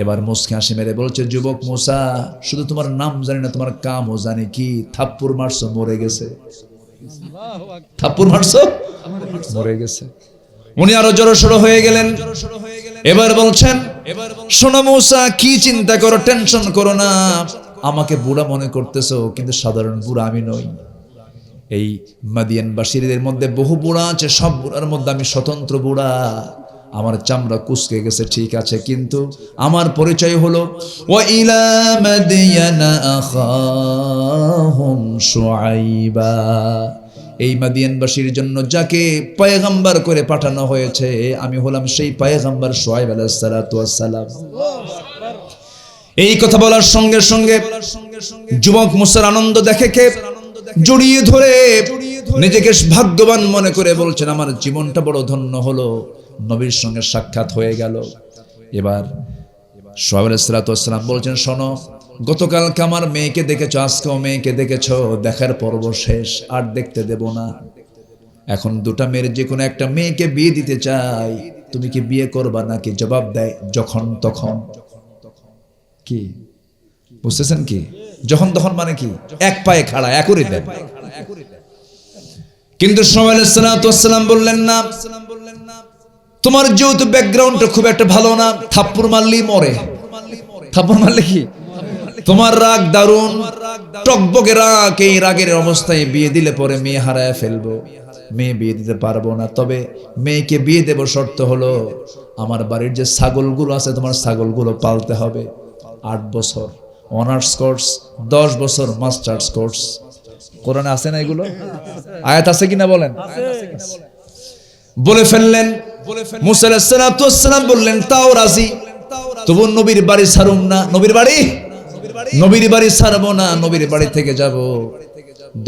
এবার মুসকে হাসি মেরে বলছে যুবক মুসা, শুধু তোমার নাম জানি না, তোমার কামও জানি। কি থাপ্পড় মারছো, মরে গেছে। থাপ্পড় মারছো, মরে গেছে। উনি আরো জড়সড় হয়ে গেলেন। এবার বলছেন শোনো মুসা, কি চিন্তা করো, টেনশন করো না, আমাকে বুড়া মনে করতেছো, কিন্তু সাধারণ বুড়া আমি নই। এই মাদিয়ানবাসীদের মধ্যে বহু বুড়া আছে, সব বুড়ার মধ্যে আমি স্বতন্ত্র বুড়া। আমার চামড়া কুচকে গেছে ঠিক আছে, কিন্তু আমার পরিচয় হলো ওয়া ইলা মাদিয়ানা আখাহুম শুআইবা। এই মাদিয়ানবাসীর জন্য যাকে পয়গম্বর করে পাঠানো হয়েছে, আমি হলাম সেই পয়গম্বর শুআইব আলাইহিস সালাতু ওয়াস সালাম। এই কথা বলার সঙ্গে সঙ্গে যুবক মুসার আনন্দ দেখে কে জড়িয়ে ধরে নিজেকে ভাগ্যবান মনে করে বলছেন আমার জীবনটা বড় ধন্য হলো, নবীর সঙ্গে সাক্ষাৎ হয়ে গেল। এবার শুআয়ব আলাইহিস সালাতু ওয়াস সালাম বলছেন, শোনো, গতকালকে আমার মেয়েকে দেখেছো, আজকেও মেয়েকে দেখেছো, দেখার পর্ব শেষ, আর দেখতে দেব না। এখন দুটা মেয়ের যে কোনো একটা মেয়েকে বিয়ে দিতে চাই, তুমি কি বিয়ে করবা নাকি? জবাব দেয় যখন তখন। কি বুঝতেছেন? কি যখন তখন মানে কি? এক পায়ে খাড়া, একই দেন। কিন্তু শুআয়ব আলাইহিস সালাতু ওয়াস সালাম বললেন না, তোমার যেহেতু ব্যাকগ্রাউন্ডটা খুব একটা ভালো না, থাপ্পড় মারলেই মরে। থাপ্পড় মারলে কি? তোমার রাগ দারুণ, টকবকে রাগ, এই রাগের অবস্থায় বিয়ে দিলে পরে মেয়ে হারায় ফেলবো, মেয়ে বিয়ে দিতে পারবো না। তবে মেয়েকে বিয়ে দেব, শর্ত হলো আমার বাড়ির যে ছাগলগুলো আছে, তোমার ছাগলগুলো পালতে হবে। 8 বছর অনার্স কোর্স, 10 বছর মাস্টার্স কোর্স। কোরআনে আছে না এগুলো? আয়াত আছে কিনা বলেন? বলে ফেললেন। মুসা আলাইহিস সালাতু ওয়াস সালাম বললেন, তাও রাজি, তবু নবীর বাড়ি ছাড়ুম না। নবীর বাড়ি ছাড়বো না, নবীর বাড়ি থেকে যাব।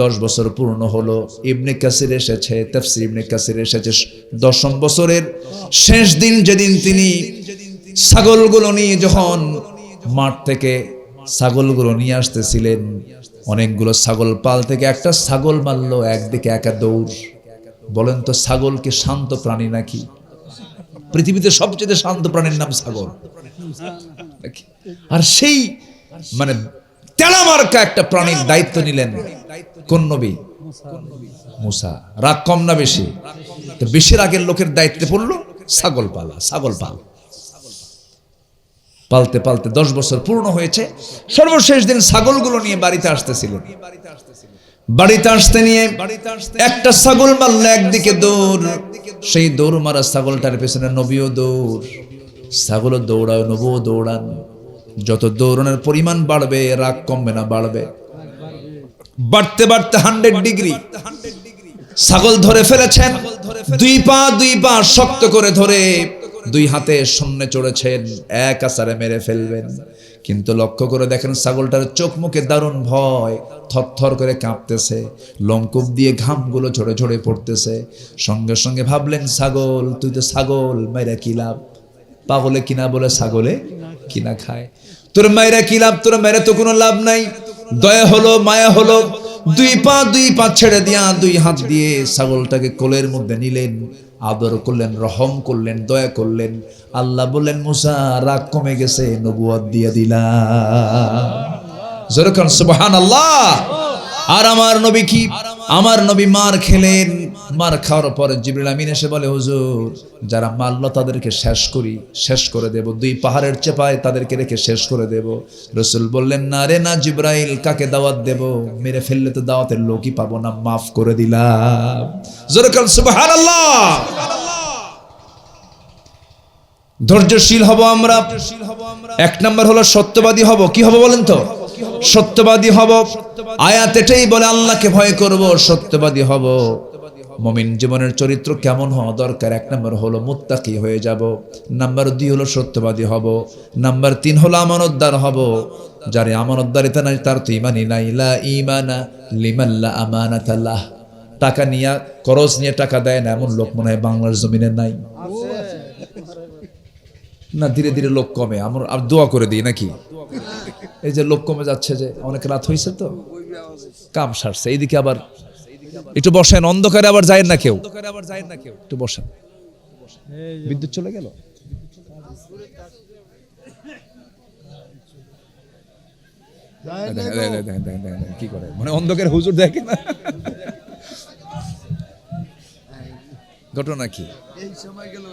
10 বছর পূর্ণ হলো। ইবনে কাসির এসেছে, তাফসীর ইবনে কাসির এসেছে 10ম বছরের শেষ দিন, যেদিন তিনি ছাগলগুলো নিয়ে যখন মাঠ থেকে ছাগলগুলো নিয়ে আসতেছিলেন, অনেকগুলো ছাগল পাল থেকে একটা ছাগল মারলো, একদিকে একা দৌড়। বলেন তো, ছাগল কি শান্ত প্রাণী নাকি? পৃথিবীতে সবচেয়ে শান্ত প্রাণীর নাম ছাগল। আর সেই মানে তেলা মার্কা একটা প্রাণীর দায়িত্ব নিলেন কোন নবী? মুসা। রাগ কম না বেশি? তো বেশি রাগের লোকের দায়িত্বে পড়লো ছাগল পালা। পালতে পালতে 10 বছর পূর্ণ হয়েছে। সর্বশেষ দিন ছাগলগুলো নিয়ে বাড়িতে আসতেছিলেন। বাড়িতে আসতে নিয়ে একটা ছাগল মারলে, একদিকে দৌড়। সেই দৌড় মারা ছাগলটার পেছনে নবীও দৌড়। ছাগলও দৌড়ায়, নবীও দৌড়ান। যত দৌড়ানোর পরিমাণ বাড়বে, রাগ কমবে না বাড়বে? বাড়তে বাড়তে 100 ডিগ্রি। ছাগল ধরে ফেলেছেন, দুই পা শক্ত করে ধরে 2 হাতে সামনে চড়েছেন, এক আছাড়ে মেরে ফেলবেন। কিন্তু লক্ষ্য করে দেখেন ছাগলটার চোখ মুখে দারুণ ভয়, থরথর করে কাঁপতেছে, লোমকূপ দিয়ে ঘামগুলো ঝরে ঝরে পড়তেছে। সঙ্গে সঙ্গে ভাবলেন, ছাগল, তুই তো ছাগল, মাইরা কি লাভ? পাগলে কিনা বলে ছাগলে কিনা খায়। তোর মাইরা কি লাভ? তোর মাইরা তো কোনো লাভ নাই। দয়া হলো, মায়া হলো, 2 পা ছেড়ে দিয়া 2 হাত দিয়ে ছাগলটাকে কোলের মধ্যে নিলেন, আদর করলেন, রহম করলেন, দয়া করলেন। আল্লাহ বললেন, মুসা, রাগ কমে গেছে, নবুয়ত দিয়ে দিলাম। জোরে কোন সুবহানাল্লাহ। আর আমার নবী কি? আমার নবী মার খেলেন। মার খাওয়ার পরে জিবরিল আমিন এসে বলে, হুজুর, যারা মারলো তাদেরকে শেষ করে দেব, 2 পাহাড়ের চেপায় তাদেরকে রেখে শেষ করে দেব। রাসূল বললেন, না রে না জিবরাইল, কাকে দাওয়াত দেব? মেরে ফেললে তো দাওয়াতের লোকই পাবো না, মাফ করে দিলাম। জোরে কোন সুবহানাল্লাহ। ধৈর্যশীল হব আমরা। 1 নম্বর হলো সত্যবাদী হব। কি হব বলেন তো? সত্যবাদী হব। আয়াত এটাই বলে, আল্লাহকে ভয় করব, সত্যবাদী হব। মুমিন জীবনের চরিত্র কেমন হওয়া দরকার? 1 নম্বর হলো মুত্তাকি হয়ে যাব। নাম্বার 2 হলো সত্যবাদী হব। নাম্বার 3 হলো আমানতদার হব। যার আমানতদারিতা নাই তার তো ঈমানই নাই। লা ঈমানা লিমান লা আমানাতা লাহ। টাকা নিয়ে, খরচ নিয়ে টাকা দেয় না এমন লোক মনে হয় বাংলার জমিনে নাই। না, ধীরে ধীরে লোক কমে। আমরা দোয়া করে দিই নাকি? এই যে লোক কমে যাচ্ছে, যে অনেক রাত হয়েছে তো কাম সারছে। এইদিকে আবার একটু বসেন, অন্ধকারে আবার যায় না কেউ, একটু বসেন। বিদ্যুৎ চলে গেল। কি করে মানে অন্ধকারে হুজুর দেখে না? ঘটনা কি? এই সময় গেল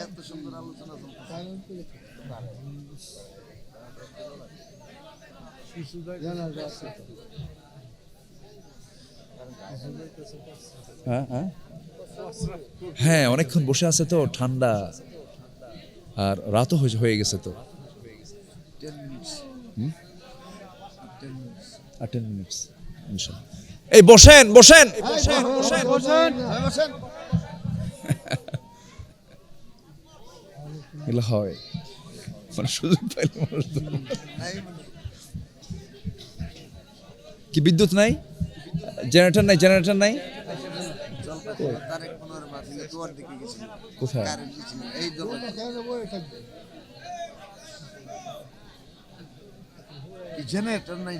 এত সুন্দর আলোচনা হ্যাঁ, অনেকক্ষণ বসে আছে তো, ঠান্ডা, আর রাতও হয়ে গেছে তো। 10 মিনিটস ইনশাআল্লাহ। এই বসেন বসেন বসেন বসেন বসেন বসেন। এগুলো হয় মানে সুযোগ পাইলে মানুষ। কি বিদ্যুৎ নাই? জেনারেটর নাই, জেনারেটর নাই কোথায়? জেনারেটর নাই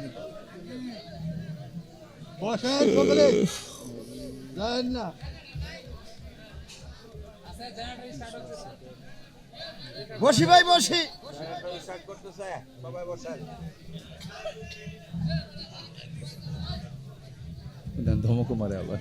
না বসি ভাই বসি ধমক মারে আবার।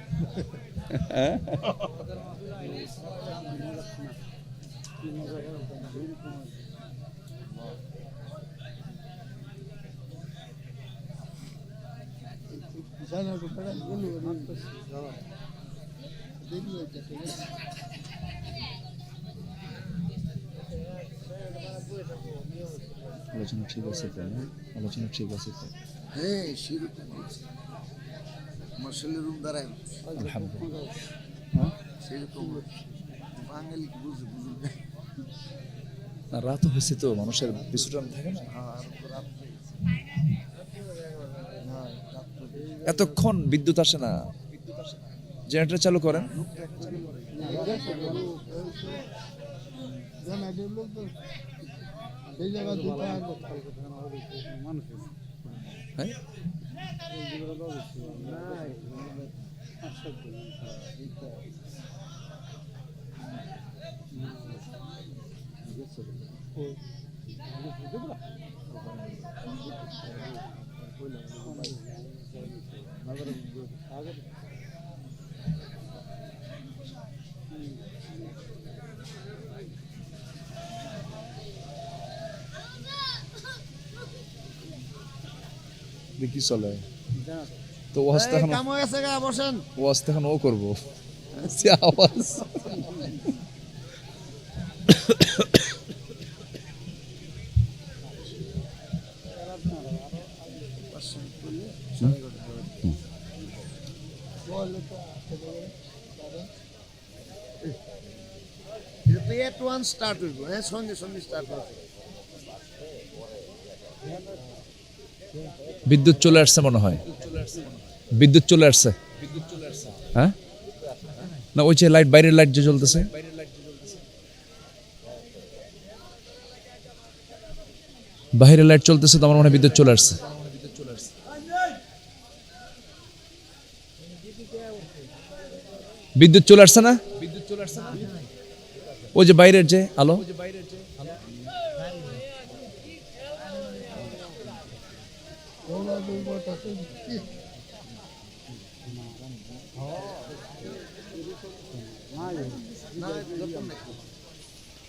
আলোচনা ঠিক আছে তো? আলোচনা ঠিক আছে তো? হ্যাঁ সেরকম মশলের রুম দাঁড়ায় আলহামদুলিল্লাহ। সেরকম বাঙালি কি বুঝে বুঝে না, রাত হয়েছে তো, মানুষের বিশ্রাম থাকে না। এতক্ষণ বিদ্যুৎ আসে না, জেনারেটর চালু করেন। হ্যাঁ দেখি চলে তো ওয়াজ তো এখন, কাম হয়ে গেছে গা বসেন ওয়াজ তো এখন ও করবো সে আওয়াজ। স্টার্ট হইব হ্যাঁ সঙ্গে সঙ্গে স্টার্ট হবে বিদ্যুৎ চলে আসছে মনে হয়, বিদ্যুৎ চলে আসছে। হ্যাঁ না, ওই যে লাইট, বাইরের লাইট যে জ্বলতেছে, বাইরের লাইট চলতেছে তো আমার মনে হয় বিদ্যুৎ চলে আসছে। বিদ্যুৎ চলে আসছে না? ওই যে বাইরের যে আলো,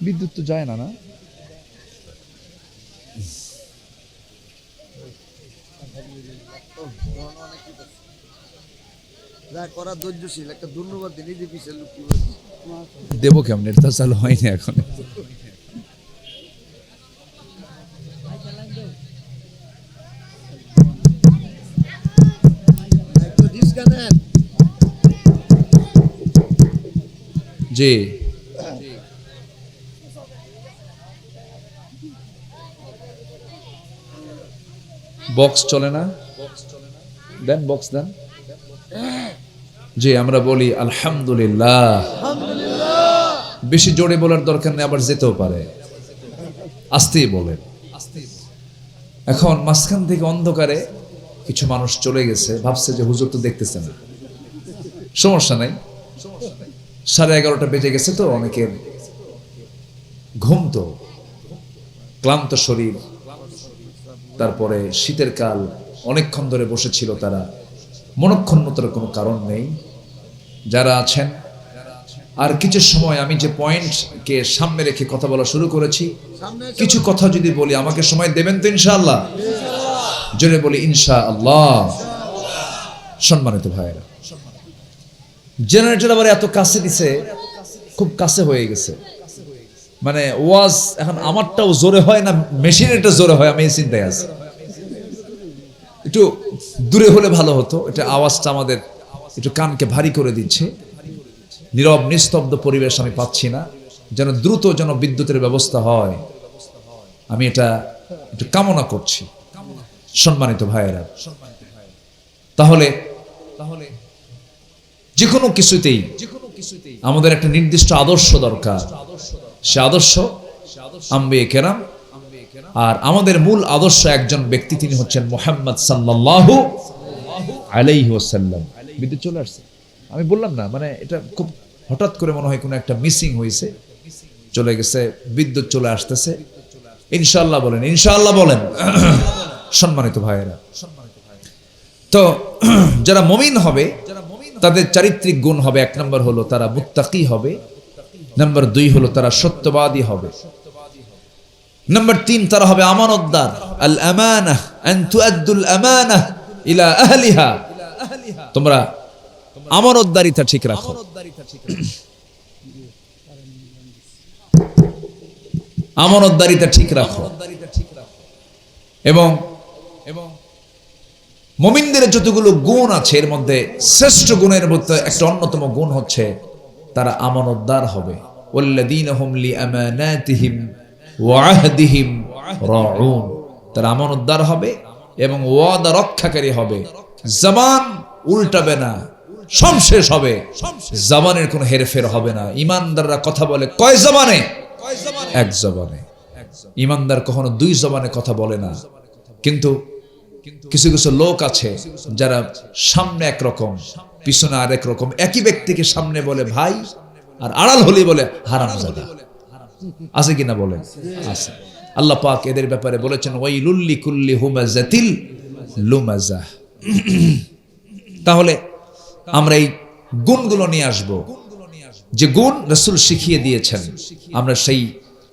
বিদ্যুৎ তো যায় না না? যা করার ধৈর্যশীল একটা ধন্যবাদ দিন এই যে পিছিয়ে লোক কি দেবো কেমন, এটা তো চালু হয়নি এখন। জি বক্স চলে না, দেন বক্স দেন। জি আমরা বলি আলহামদুলিল্লাহ। বেশি জোরে বলার দরকার নেই, আবার যেতেও পারে, আস্তেই বলেন। এখন মাঝখান থেকে অন্ধকারে কিছু মানুষ চলে গেছে, ভাবছে যে হুজুর তো দেখতেছে না, সমস্যা নাই। 11:30 বেজে গেছে তো, অনেকের ঘুম, তো ক্লান্ত শরীর, তারপরে শীতের কাল, অনেকক্ষণ ধরে বসেছিল তারা, মনক্ষুণ্ণতার কোনো কারণ নেই। যারা আছেন আর কিছু সময়, আমি যে পয়েন্টকে সামনে রেখে কথা বলা শুরু করেছি, কিছু কথা যদি বলি আমাকে সময় দেবেন তো ইনশাআল্লাহ? জোরে বলি ইনশাআল্লাহ। সম্মানিত ভাইয়েরা, জেনারেটর আবার এত কাছে দিছে, খুব কাছে হয়ে গেছে, মানে ওয়াজ এখন আমারটাও জোরে হয় না, মেশিনেরটা জোরে হয়, আমি এই চিন্তায় আছি। একটু দূরে হলে ভালো হতো, এটা আওয়াজটা আমাদের একটু কানকে ভারী করে দিচ্ছে। নীরব নিস্তব্ধ পরিবেশ আমি পাচ্ছি না, যেন দ্রুত যেন বিদ্যুতের ব্যবস্থা হয়, আমি এটা একটু কামনা করছি। সম্মানিত ভাইয়েরা, তাহলে যে কোনো কিছুতেই আমাদের একটা নির্দিষ্ট আদর্শ দরকার। সে আদর্শ আম্বিয়ে কেরাম, আর আমাদের মূল আদর্শ একজন ব্যক্তি, তিনি হচ্ছেন মুহাম্মদ সাল্লাল্লাহু আলাইহি ওয়াসাল্লাম। বিদ্যুৎ চলে আসছে, আমি বললাম না, মানে এটা খুব হঠাৎ করে মনে হয় কোনো একটা মিসিং হয়েছে, চলে গেছে, বিদ্যুৎ চলে আসতেছে। ইনশাআল্লাহ বলেন, ইনশাআল্লাহ বলেন। সম্মানিত ভাইয়েরা, তো যারা মুমিন হবে তাদের চারিত্রিক গুণ হবে, এক নম্বর হলো তারা মুত্তাকি হবে, নাম্বার 2 হলো তারা সত্যবাদী হবে, নাম্বার 3 তারা হবে আমানতদার। আল আমানাহ আন তুআদ্দুল আমানাহ ইলা আহলিহা, তোমরা আমানতদারিতা ঠিক রাখো। আমানতদারিতা ঠিক রাখো। এবং মুমিনদের যতগুলো গুণ আছে এর মধ্যে শ্রেষ্ঠ গুণের মধ্যে একটা অন্যতম গুণ হচ্ছে তারা আমানতদার হবে। ওয়াল্লাযীনা হুম লিআমানাতিহিম ওয়া আহদিহিম রাউন, তারা আমানতদার হবে এবং ওয়াদা রক্ষাকারী হবে। জবান উল্টাবে না, সব শেষ হবে, জবানের কোনো হেরফের হবে না। ঈমানদাররা কথা বলে কয় জবানে? এক জবানে। ঈমানদার কখনো 2 জবানে কথা বলে না। কিন্তু কিছু কিছু লোক আছে যারা সামনে একরকম পিছনে আরেক রকম, একই ব্যক্তিকে সামনে বলে ভাই আর আড়াল হলেই বলে হারামজাদা। আছে কিনা বলে? আছে। আল্লাহ পাক এদের ব্যাপারে বলেছেন ওয়াইলুল লিকুল্লি হুমাযাতিল লুমাযাহ। তাহলে আমরা এই গুণগুলো নিয়ে আসব, যে গুণ রাসূল শিখিয়ে দিয়েছেন। আমরা সেই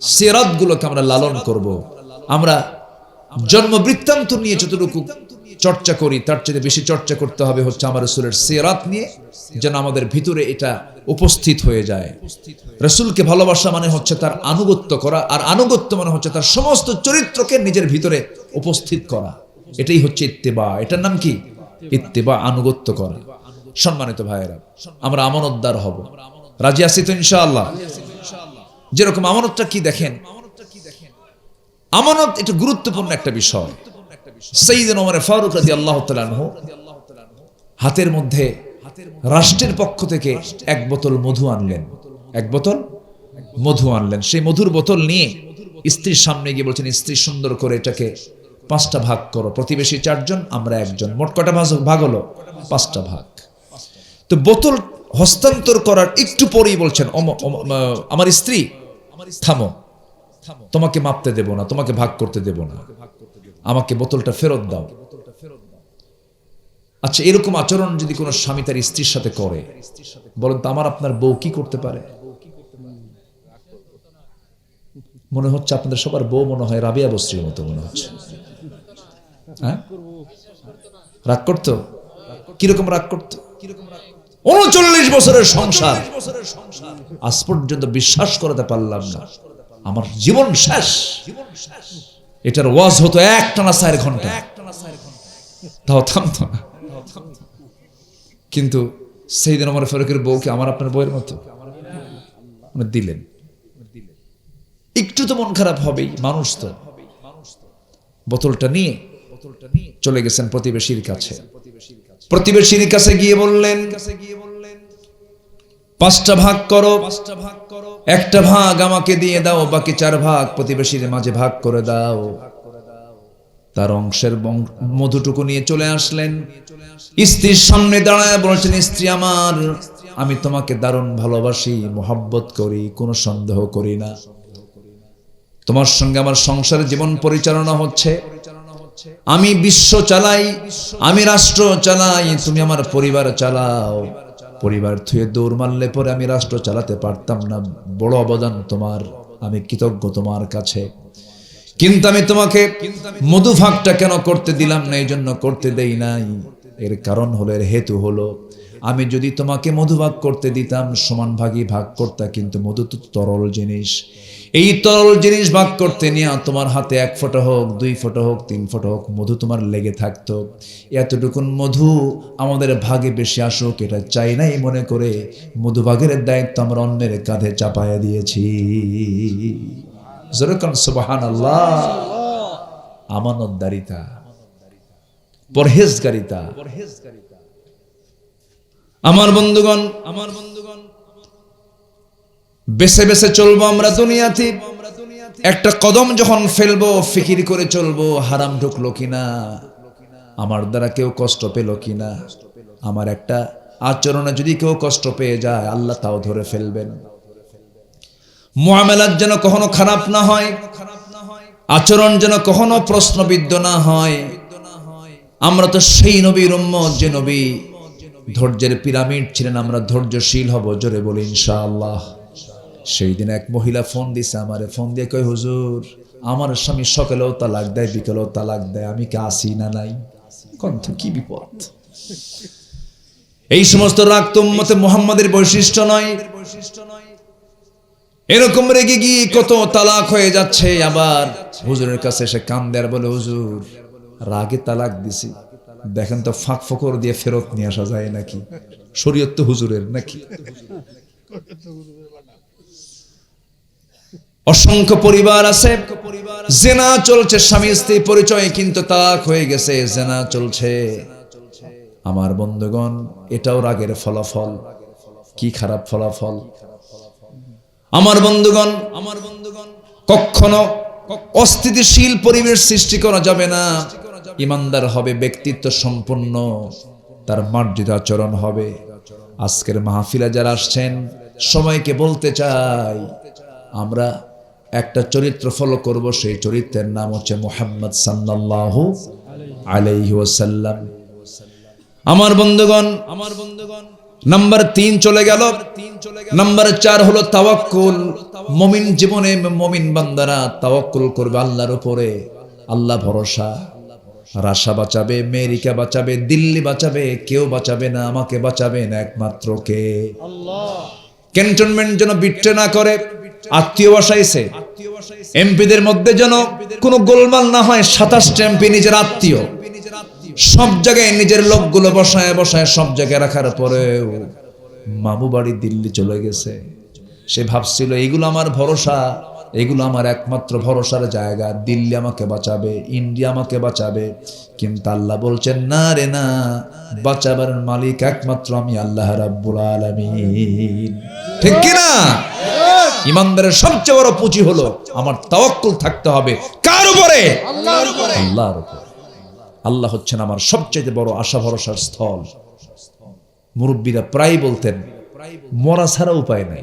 সিরাতগুলোকে আমরা লালন করব। আমরা জন্ম বৃত্তান্ত নিয়ে যতটুকু চর্চা করি তার চেয়ে বেশি চর্চা করতে হবে হচ্ছে আমার রাসূলের সিরাত নিয়ে, যেন আমাদের ভিতরে এটা উপস্থিত হয়ে যায়। রাসূলকে ভালোবাসা মানে হচ্ছে তার আনুগত্য করা, আর আনুগত্য মানে হচ্ছে তার সমস্ত চরিত্রকে নিজের ভিতরে উপস্থিত করা। এটাই হচ্ছে ইত্তেবা। এটার নাম কি? ইত্তেবা, আনুগত্য করা। সম্মানিত ভাইয়েরা, আমরা আমানতদার হব। রাজি আছি তো ইনশাআল্লাহ? যেরকম আমানতটা কি দেখেন, আমানত এটা গুরুত্বপূর্ণ একটা বিষয়। সাইয়েদনা ওমর ফারুক রাদিয়াল্লাহু তাআলা আনহু হাতের মধ্যে রাষ্ট্রের পক্ষ থেকে 1 বোতল মধু আনলেন। 1 বোতল মধু আনলেন। সেই মধুর বোতল নিয়ে স্ত্রীর সামনে গিয়ে বলছেন, স্ত্রী সুন্দর করে এটাকে 5টা ভাগ করো, প্রতিবেশী 4 জন, আমরা 1 জন, মোট কটা ভাগ হলো? 5টা ভাগ। তো বোতল হস্তান্তর করার একটু পরেই বলছেন, আমার স্ত্রী থামো, তোমাকে মাপতে দেব না, তোমাকে ভাগ করতে দেব না, আমাকে বোতলটা ফেরত দাও। আচ্ছা, এরকম আচরণ যদি কোনো স্বামী তার স্ত্রীর সাথে করে, বলেন তো আমার আপনার বউ কি করতে পারে? মনে হচ্ছে আপনাদের সবার বউ মনে হয় রাবিয়া বস্রির মতো মনে হচ্ছে। হ্যাঁ, রাগ করতো? কিরকম রাগ করতো? 39 বছরের সংসার, আজ পর্যন্ত বিশ্বাস করতে পারলাম না, আমার জীবন শেষ। এটার ওয়াজ হতো একটানা 4 ঘন্টা, তাও থামতো না। কিন্তু সাইয়েদনা ওমর ফারুকের বউকে আমার আপনার বউয়ের মতো দিলেন। একটু তো মন খারাপ হবেই, মানুষ তো। বোতলটা নিয়ে চলে গেছেন প্রতিবেশীর কাছে। প্রতিবেশীর কাছে গিয়ে বললেন, 5টা ভাগ করো, 1টা ভাগ আমাকে দিয়ে দাও, বাকি 4 ভাগ প্রতিবেশীর মাঝে ভাগ করে দাও। তার অংশের মধুটুকু নিয়ে চলে আসলেন, স্ত্রীর সামনে দাঁড়ায় বলছেন, স্ত্রী আমার, আমি তোমাকে দারুণ ভালোবাসি, মোহাব্বত করি, কোনো সন্দেহ করি না। তোমার সঙ্গে আমার সংসার জীবন পরিচালনা হচ্ছে। আমি বিশ্ব চালাই, আমি রাষ্ট্র চালাই, তুমি আমার পরিবার চালাও। পরিবার থুয়ে দৌড় মারলে পরে আমি রাষ্ট্র চালাতে পারতাম না। বড় অবদান তোমার, আমি কৃতজ্ঞ তোমার কাছে। কিন্তু আমি তোমাকে মধু ভাগটা কেন করতে দিলাম না, এই জন্য করতে দেই নাই। এর কারণ হলো, এর হেতু হলো, আমি যদি তোমাকে মধু ভাগ করতে দিতাম সমান ভাগই ভাগ করতা, কিন্তু মধু তো তরল জিনিস। এই তরল জিনিস ভাগ করতে নিয়ে তোমার হাতে 1 ফোঁটা হোক, 2 ফোঁটা হোক, 3 ফোঁটা হোক মধু তোমার লেগে থাকতো। এতটুকুন মধু আমাদের ভাগে বেশি আসুক এটা চাই নাই মনে করে মধু ভাগের দায়িত্ব আমরা অন্যের কাঁধে চাপায়া দিয়েছি। যেরকম সুবহানাল্লাহ। আমানতদারিতা, পরহেজগারিতা, আমার বন্ধুগণ, বেছে বেছে চলবো আমরা দুনিয়াতে। একটা কদম যখন ফেলবো ফিকির করে চলবো, হারাম ঢুকলো কিনা, আমার দ্বারা কেউ কষ্ট পেল কিনা, আমার একটা আচরণে যদি কেউ কষ্ট পেয়ে যায় আল্লাহ তাও ধরে ফেলবেন। মুআমালাত যেন কখনো খারাপ না হয়, আচরণ যেন কখনো প্রশ্নবিদ্ধ না হয়। আমরা তো সেই নবীর উম্মত যে নবী ধৈর্যের পিরামিড ছিলেন, আমরা ধৈর্যশীল হব, জোরে বলি ইনশাআল্লাহ। সেই দিন এক মহিলা ফোন দিছে আমারে, ফোন দিয়ে কই হুজুর আমার স্বামী সকালেও তালাক দেয় বিকেলেও তালাক দেয়, আমি কি আসি না নাই? কন্ত কি বিপদ! এই সমস্ত রাগ তো উম্মতে মুহাম্মাদের বৈশিষ্ট্য নয়। এরকম রেগে গিয়ে কত তালাক হয়ে যাচ্ছে, আবার হুজুরের কাছে এসে কান্দে আর বলে হুজুর রাগে তালাক দিছি, দেখেন তো ফাঁক ফকর দিয়ে ফেরত নিয়ে আসা যায় নাকি? শরীয়ত তো হুজুরের নাকি? অসংখ্য পরিবার আছে জেনা চলছে, স্বামী স্ত্রী পরিচয় কিন্তু তালাক হয়ে গেছে, জেনা চলছে। আমার বন্ধুগণ, এটাও রাগের ফলাফল। কি খারাপ ফলাফল! আমার বন্ধুগণ, কখনো অস্থিতিশীল পরিবেশ সৃষ্টি করা যাবে না। ইমানদার হবে, ব্যক্তিত্ব সম্পন্ন, তার মার্জিত আচরণ হবে। আজকের মাহফিলে যারা আসছেন সবাইকে বলতে চাই, আমরা একটা চরিত্র ফলো করব, সেই চরিত্রের নাম হচ্ছে মুহাম্মদ সাল্লাল্লাহু আলাইহি ওয়াসাল্লাম। আমার বন্ধুগণ, নাম্বার 3 চলে গেল। নাম্বার 4 হলো তাওয়াক্কুল। মুমিন জীবনে মুমিন বান্দারা তাওয়াক্কুল করবে আল্লাহর উপরে। আল্লাহ ভরসা। রাশা বাঁচাবে, আমেরিকা বাঁচাবে, দিল্লি বাঁচাবে, কেউ বাঁচাবে না, আমাকে বাঁচাবেন একমাত্র কে? আল্লাহ। ক্যান্টনমেন্ট যেন বিট্রে না করে, আত্মীয় বসাইছে, এমপিদের মধ্যে যেন কোনো গোলমাল না হয়। 27টা এমপি নিজের আত্মীয়, সব জায়গায় নিজের লোকগুলো বসায় বসায় সব জায়গায় রাখার পরেও মামু বাড়ি দিল্লি চলে গেছে। সে ভাবছিল এগুলো আমার ভরসা, এগুলো আমার একমাত্র ভরসার জায়গা, দিল্লি আমাকে বাঁচাবে, ইন্ডিয়া আমাকে বাঁচাবে। কিন্তু আল্লাহ বলছেন না রে না, বাঁচাবার মালিক একমাত্র আমি আল্লাহ রাব্বুল আলামিন। ঠিক কি না? ইমানদারের সবচেয়ে বড় পুঁজি হলো আমার তাওয়াক্কুল থাকতে হবে কার উপরে? আল্লাহর উপরে। আল্লাহর উপরে। আল্লাহ হচ্ছেন আমার সবচেয়ে বড় আশা ভরসার স্থল। মুরব্বীরা প্রায় বলতেন মরা ছাড়া উপায় নাই,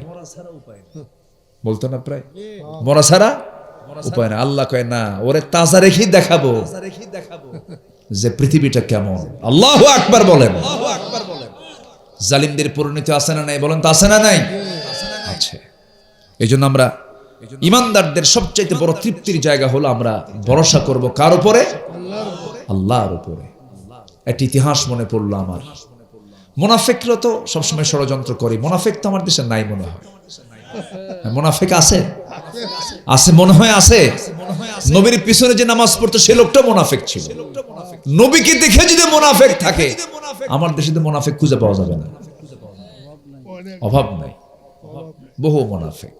বলতো না প্রায়, মরা ছাড়া উপায় নাই। আল্লাহ কয় না, ওরে তাজা রেখেই দেখাবো যে পৃথিবীটা কেমন। আল্লাহু আকবার বলেন। জালিমদের পরিণতি আছে না নাই? বলেন তো আছে না নাই? আছে। এই জন্য আমরা ইমানদারদের সবচেয়ে বড় তৃপ্তির জায়গা হলো আমরা ভরসা করব কার উপরে? আল্লাহর উপরে। একটা ইতিহাস মনে পড়লো আমার। মুনাফিকরা তো সবসময় ষড়যন্ত্র করে, মুনাফিক তো আমার দেশে নাই মনে হয়। মুনাফিক আছে? আছে মনে হয়, আছে। নবীর পিছনে যে নামাজ পড়তো সে লোকটা মুনাফিক ছিল। নবীকে দেখে যদি মুনাফিক থাকে, আমার দেশে তো মুনাফিক খুঁজে পাওয়া যাবে না, অভাব নাই, বহু মুনাফিক।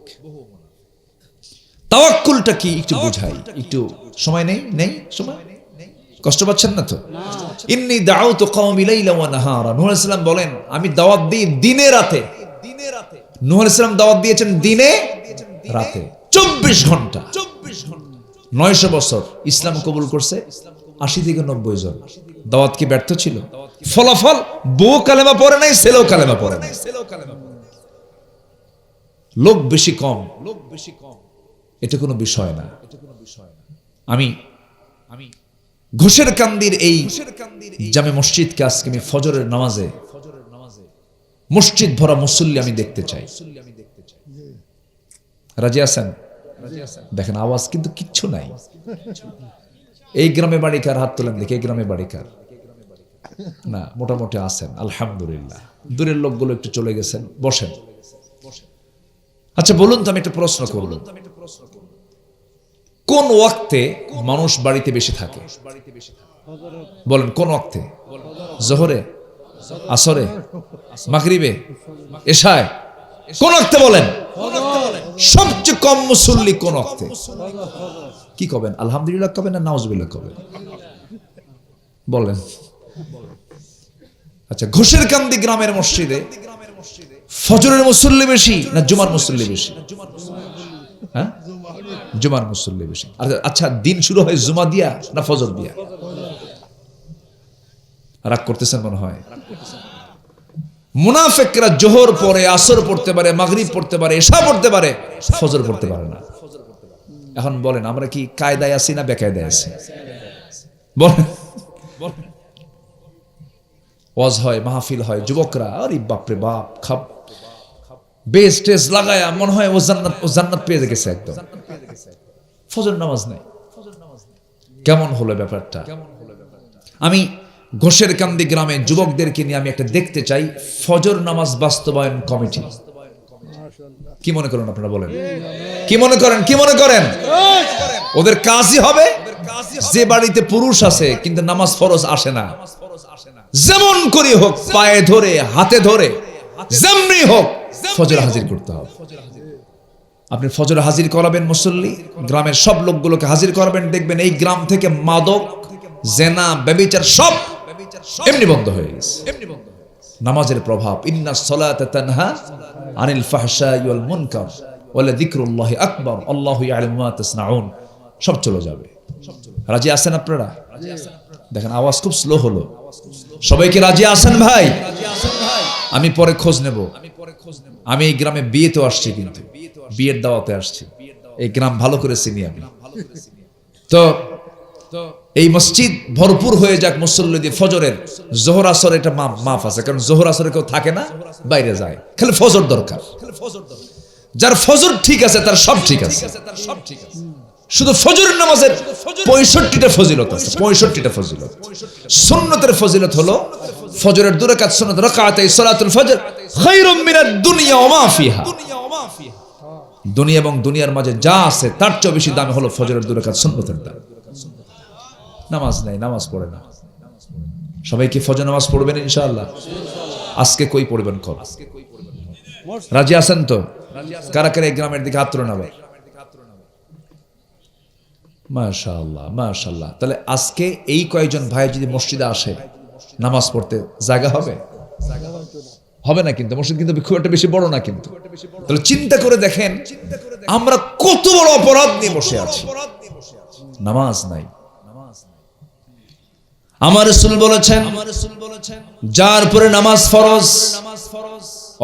তাওয়াক্কুলটা কি একটু বুঝাই, একটু সময় নেই, নেই সময়, কষ্ট পাচ্ছেন না তো? ইন্নী দাউতু কওমি লাইলা ওয়া নাহারা। নূহ আলাইহিস সালাম বলেন আমি দাওয়াত দিই দিনে রাতে। নূহ আলাইহিস সালাম দাওয়াত দিয়েছেন দিনে রাতে 24 ঘন্টা। 900 বছর ইসলাম কবুল করছে 80 থেকে 90 জন। দাওয়াত কি ব্যর্থ ছিল? ফলাফল বউ কালেমা পড়ে নাই, ছেলেও কালেমা পড়ে নাই। লোক বেশি কম, এটা কোনো বিষয় না। আমি ঘোষের কান্দির এই জামে মসজিদকে আজকে আমি ফজরের নামাজে মসজিদ ভরা মুসল্লি আমি দেখতে চাই। রাজি আছেন? দেখেন আওয়াজ কিন্তু কিচ্ছু নাই। এই গ্রামে বাড়িকার হাত তোলেন দেখি, এই গ্রামে বাড়িকার না? মোটামুটি আছেন আলহামদুলিল্লাহ। দূরের লোকগুলো একটু চলে গেছেন, বসেন। আচ্ছা বলুন তো, আমি একটা প্রশ্ন করব, কোন ওয়াক্তে মানুষ বাড়িতে বেশি থাকে? বলেন কোন ওয়াক্তে? জোহরে, আসরে, মাগরিবে, এশায়? কোন ওয়াক্তে বলেন? সবচেয়ে কম মুসল্লি কোন ওয়াক্তে? কি কবেন? আলহামদুলিল্লাহ কবেন না নাউজুবিল্লাহ কবেন? বলেন। আচ্ছা, ঘোষের কান্দি গ্রামের মসজিদে ফজরের মুসল্লি বেশি না জুমার মুসল্লি বেশি? হ্যাঁ, জুমার মুসল্লি বেশি। আচ্ছা, দিন শুরু হয় জুমা দিয়া না ফজর দিয়া? রাগ করতেছেন মনে হয়। মুনাফিকরা জোহর পড়ে, আসর পড়তে পারে, মাগরিব পড়তে পারে, এশা পড়তে পারে, ফজর পড়তে পারে না। এখন বলেন আমরা কি কায়দায় আছি না বেকায়দায় আছি? বলেন। ওয়াজ হয়, মাহফিল হয়, যুবকরা আরে বাপরে বাপ খাপ বেস টেস লাগায়া মনে হয় ও জান্নাত পেয়ে গেছে একদম। ফজর নামাজ নাই, কেমন হলো ব্যাপারটা? আমি ঘোষের কান্দি গ্রামে যুবকদেরকে নিয়ে আমি একটা দেখতে চাই ফজর নামাজ বাস্তবায়ন কমিটি। কি মনে করেন আপনারা? বলেন কি মনে করেন? কি মনে করেন? ওদের কাজই হবে যে বাড়িতে পুরুষ আছে কিন্তু নামাজ ফরজ আসে না, যেমন করে হোক পায়ে ধরে হাতে ধরে যেমনি হোক ফজর হাজির করতে হবে। আপনি ফজর হাজির করাবেন, মুসল্লি গ্রামের সব লোকগুলোকে হাজির করাবেন, দেখবেন এই গ্রাম থেকে মাদক, জেনা, ব্যভিচার সব এমনি বন্ধ হয়ে গেছে। নামাজের প্রভাব, ইন্নাস সালাতা তানহা আনিল ফাহশাই ওয়াল মুনকার ওয়া লাযিকরুল্লাহি আকবার আল্লাহু ইয়ালামু মা তাসনাউন, সব চলে যাবে। রাজি আছেন আপনারা? দেখেন আওয়াজ খুব স্লো হলো। সবাইকে রাজি আছেন ভাই? আমি পরে খোঁজ নেব। আমি এই গ্রামে বিয়েতে আসছি, কিন্তু বিয়ের দাওয়াতে আসছি। এই গ্রাম ভালো করে চিনি আমি। তো এই মসজিদ ভরপুর হয়ে যাক মুসল্লি দিয়ে। ফজরের জোহর আসর এটা মাফ আছে, কারণ জোহর আসরে কেউ থাকে না, বাইরে যায়, খালি ফজর দরকার। যার ফজর ঠিক আছে তার সব ঠিক আছে। শুধু ফজরের নামাজের 65টা ফজিলত আছে, 65টা ফজিলত। সুন্নতের ফজিলত হলো ফজরের 2 রাকাত সুন্নাত, রাকাতাই সালাতুল ফজর খায়রুম মিনাদ দুনিয়া ওয়া মা ফিহা। দুনিয়া এবং দুনিয়ার মাঝে যা আছে তার চেয়ে বেশি দাম হলো ফজরের 2 রাকাত সুন্নতের দাম। নামাজ নাই, নামাজ পড়ে না। সবাই কি ফজর নামাজ পড়বেন ইনশাআল্লাহ? আজকে কই পড়বেন? কর রাজি আছেন তো? কারা কারা এই গ্রামের দিকে হাত তোলেন আবার। মাশাআল্লাহ, মাশাআল্লাহ। তাহলে আজকে এই কয়েকজন ভাই যদি মসজিদে আসে নামাজ পড়তে, জায়গা হবে? হবে না, কিন্তু মসজিদ কিন্তু খুব একটা বেশি বড় না। কিন্তু তাহলে চিন্তা করে দেখেন আমরা কত বড় অপরাধ নিয়ে বসে আছি, নামাজ নাই। আমার রাসূল বলেছেন যার পরে নামাজ ফরজ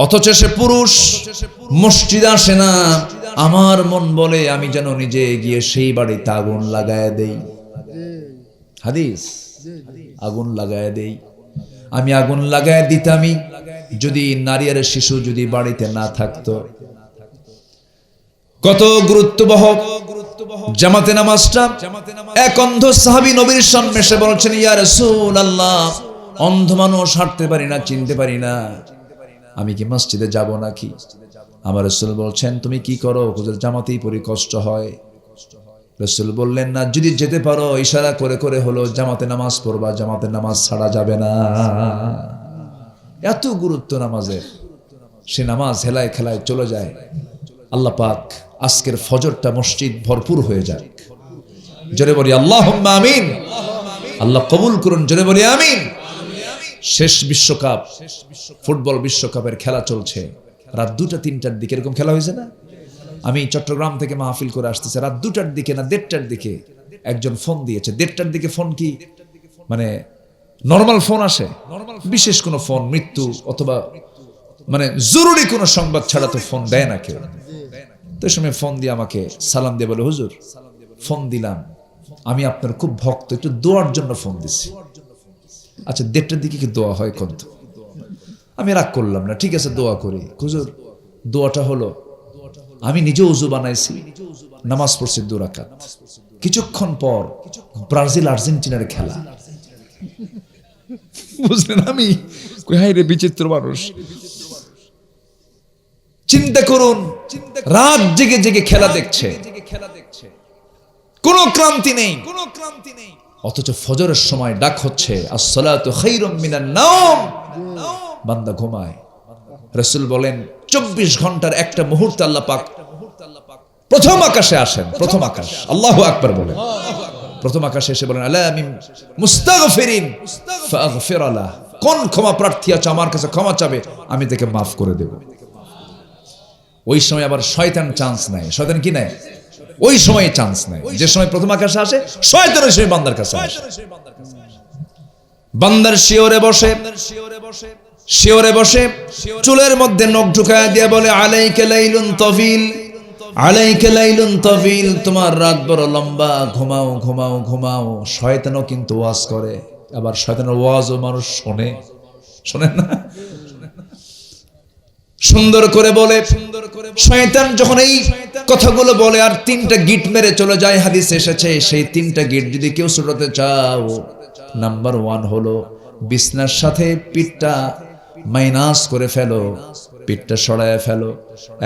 অথচ সে পুরুষ, মসজিদে আসে না, আমার মন বলে আমি যেন নিজে গিয়ে সেই বাড়িতে আগুন লাগায় দেই। হাদিস, আগুন লাগায় দেই। আমি আগুন লাগায় দিতামই যদি নারী আর শিশু যদি বাড়িতে না থাকতো। কত গুরুত্ববহ জামাতে নামাজটা। এক অন্ধ সাহাবী নবীর সামনে এসে বলছেন, ইয়া রাসূলুল্লাহ, অন্ধ মানুষ হাঁটতে পারি না, চিনতে পারি না, আমি কি মসজিদে যাব নাকি? আমার রাসূল বলছেন তুমি কি করো? হুজুর জামাতেই পড়ি, কষ্ট হয়। রাসূল বললেন না, যদি যেতে পারো ইশারা করে করে হলো জামাতে নামাজ পড়বা, জামাতে নামাজ ছাড়া যাবে না। এত গুরুত্ব নামাজের, সে নামাজ হেলায় খেলায় চলে যায়। আল্লাহ পাক আজকের ফজরটা মসজিদ ভরপুর হয়ে যাক। জোরে বলি আল্লাহুম্মা আমিন। আল্লাহ কবুল করুন, জোরে বলি আমিন। শেষ বিশ্বকাপ, ফুটবল বিশ্বকাপের খেলা চলছে। রাত 2টা 3টার দিকে এরকম খেলা হয়েছে না? আমি চট্টগ্রাম থেকে মাহফিল করে আসতেছে, রাত 2টার দিকে না 1:30টার দিকে একজন ফোন দিয়েছে। 1:30টার দিকে ফোন কি মানে নরমাল ফোন আসে? বিশেষ কোনো ফোন, মৃত্যু অথবা মানে জরুরি কোনো সংবাদ ছাড়া তো ফোন দেয় না কেউ। তো সময় ফোন দিয়ে আমাকে সালাম দিয়ে বলে, হুজুর ফোন দিলাম, আমি আপনার খুব ভক্ত, একটু দোয়ার জন্য ফোন দিছি। আচ্ছা 1:30টার দিকে কি দোয়া হয়? কোন? আমি রাগ করলাম না, ঠিক আছে দোয়া করি। হুজুর দোয়াটা হলো, আমি নিজে উযু বানাইছি, নামাজ পড়ছি 2 রাকাত। কিছুক্ষণ পর ব্রাজিল আর্জেন্টিনার খেলা, বুঝলেন? আমি কই হায় রে বিচিত্র মানুষ। চিন্তা করুন, রাত জেগে জেগে খেলা দেখছে, কোনো ক্লান্তি নেই, অথচ ফজরের সময় ডাক হচ্ছে আসসালাতু খায়রুম মিনান নাওম, বান্দা ঘুমায়। রাসূল বলেন 24 ঘন্টার একটা মুহূর্ত আল্লাহ পাক প্রথম আকাশে আসেন। প্রথম আকাশ, আল্লাহু আকবার বলেন। প্রথম আকাশে এসে বলেন আলা মিন মুস্তাগফিরিন ফাগফির লাহ, কোন ক্ষমা প্রার্থী আছে আমার কাছে ক্ষমা চাবে, আমি তাকে মাফ করে দেব। ওই সময় আবার শয়তান চান্স নেয়। শয়তান কি নেয়? ওই সময় চান্স নেয়। যে সময় প্রথম আকাশে আসে, শয়তান ওই সময় বান্দার কাছে আসে। বান্দার শিওরে বসে চুলের মধ্যে নখ ঢুকায় দিয়ে বলে, আলাইকা লাইলুন তাবিল, আলাইকা লাইলুন তাবিল, তোমার রাত বড় লম্বা, ঘুমাও ঘুমাও ঘুমাও। শয়তানও কিন্তু ওয়াজ করে, আবার শয়তানের ওয়াজও মানুষ শোনে না, সুন্দর করে বলে। শয়তান যখন এই কথাগুলো বলে আর 3টা গিট মেরে চলে যায়, হাদিস এসেছে সেই 3টা গিট যদি কেউ ছুটাতে চাও, নাম্বার 1 হলো বিছনার সাথে পিঠটা মাইনাস করে ফেলো, পিঠটা সরায় ফেলো,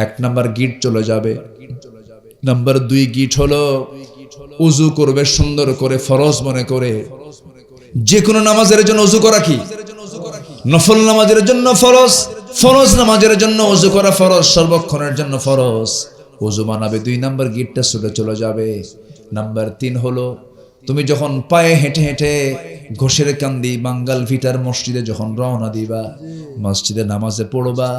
1 নাম্বার গিট চলে যাবে। নাম্বার 2 গিট হলো উযু করবে সুন্দর করে, ফরজ মনে করে। যে কোনো নামাজের জন্য উযু করা কি? নফল নামাজের জন্য ফরজ, ফরজ নামাজের জন্য উযু করা ফরজ, সর্বক্ষণের জন্য ফরজ। উযু বানাবে, 2 নাম্বার গিটটা ছুটে চলে যাবে। নাম্বার 3 হলো তুমি যখন পায়ে হেঁটে হেঁটে ঘোষের কান্দি বাঙ্গাল ভিটার মসজিদে যখন রওনা দিবা, মসজিদে নামাজে পড়বা,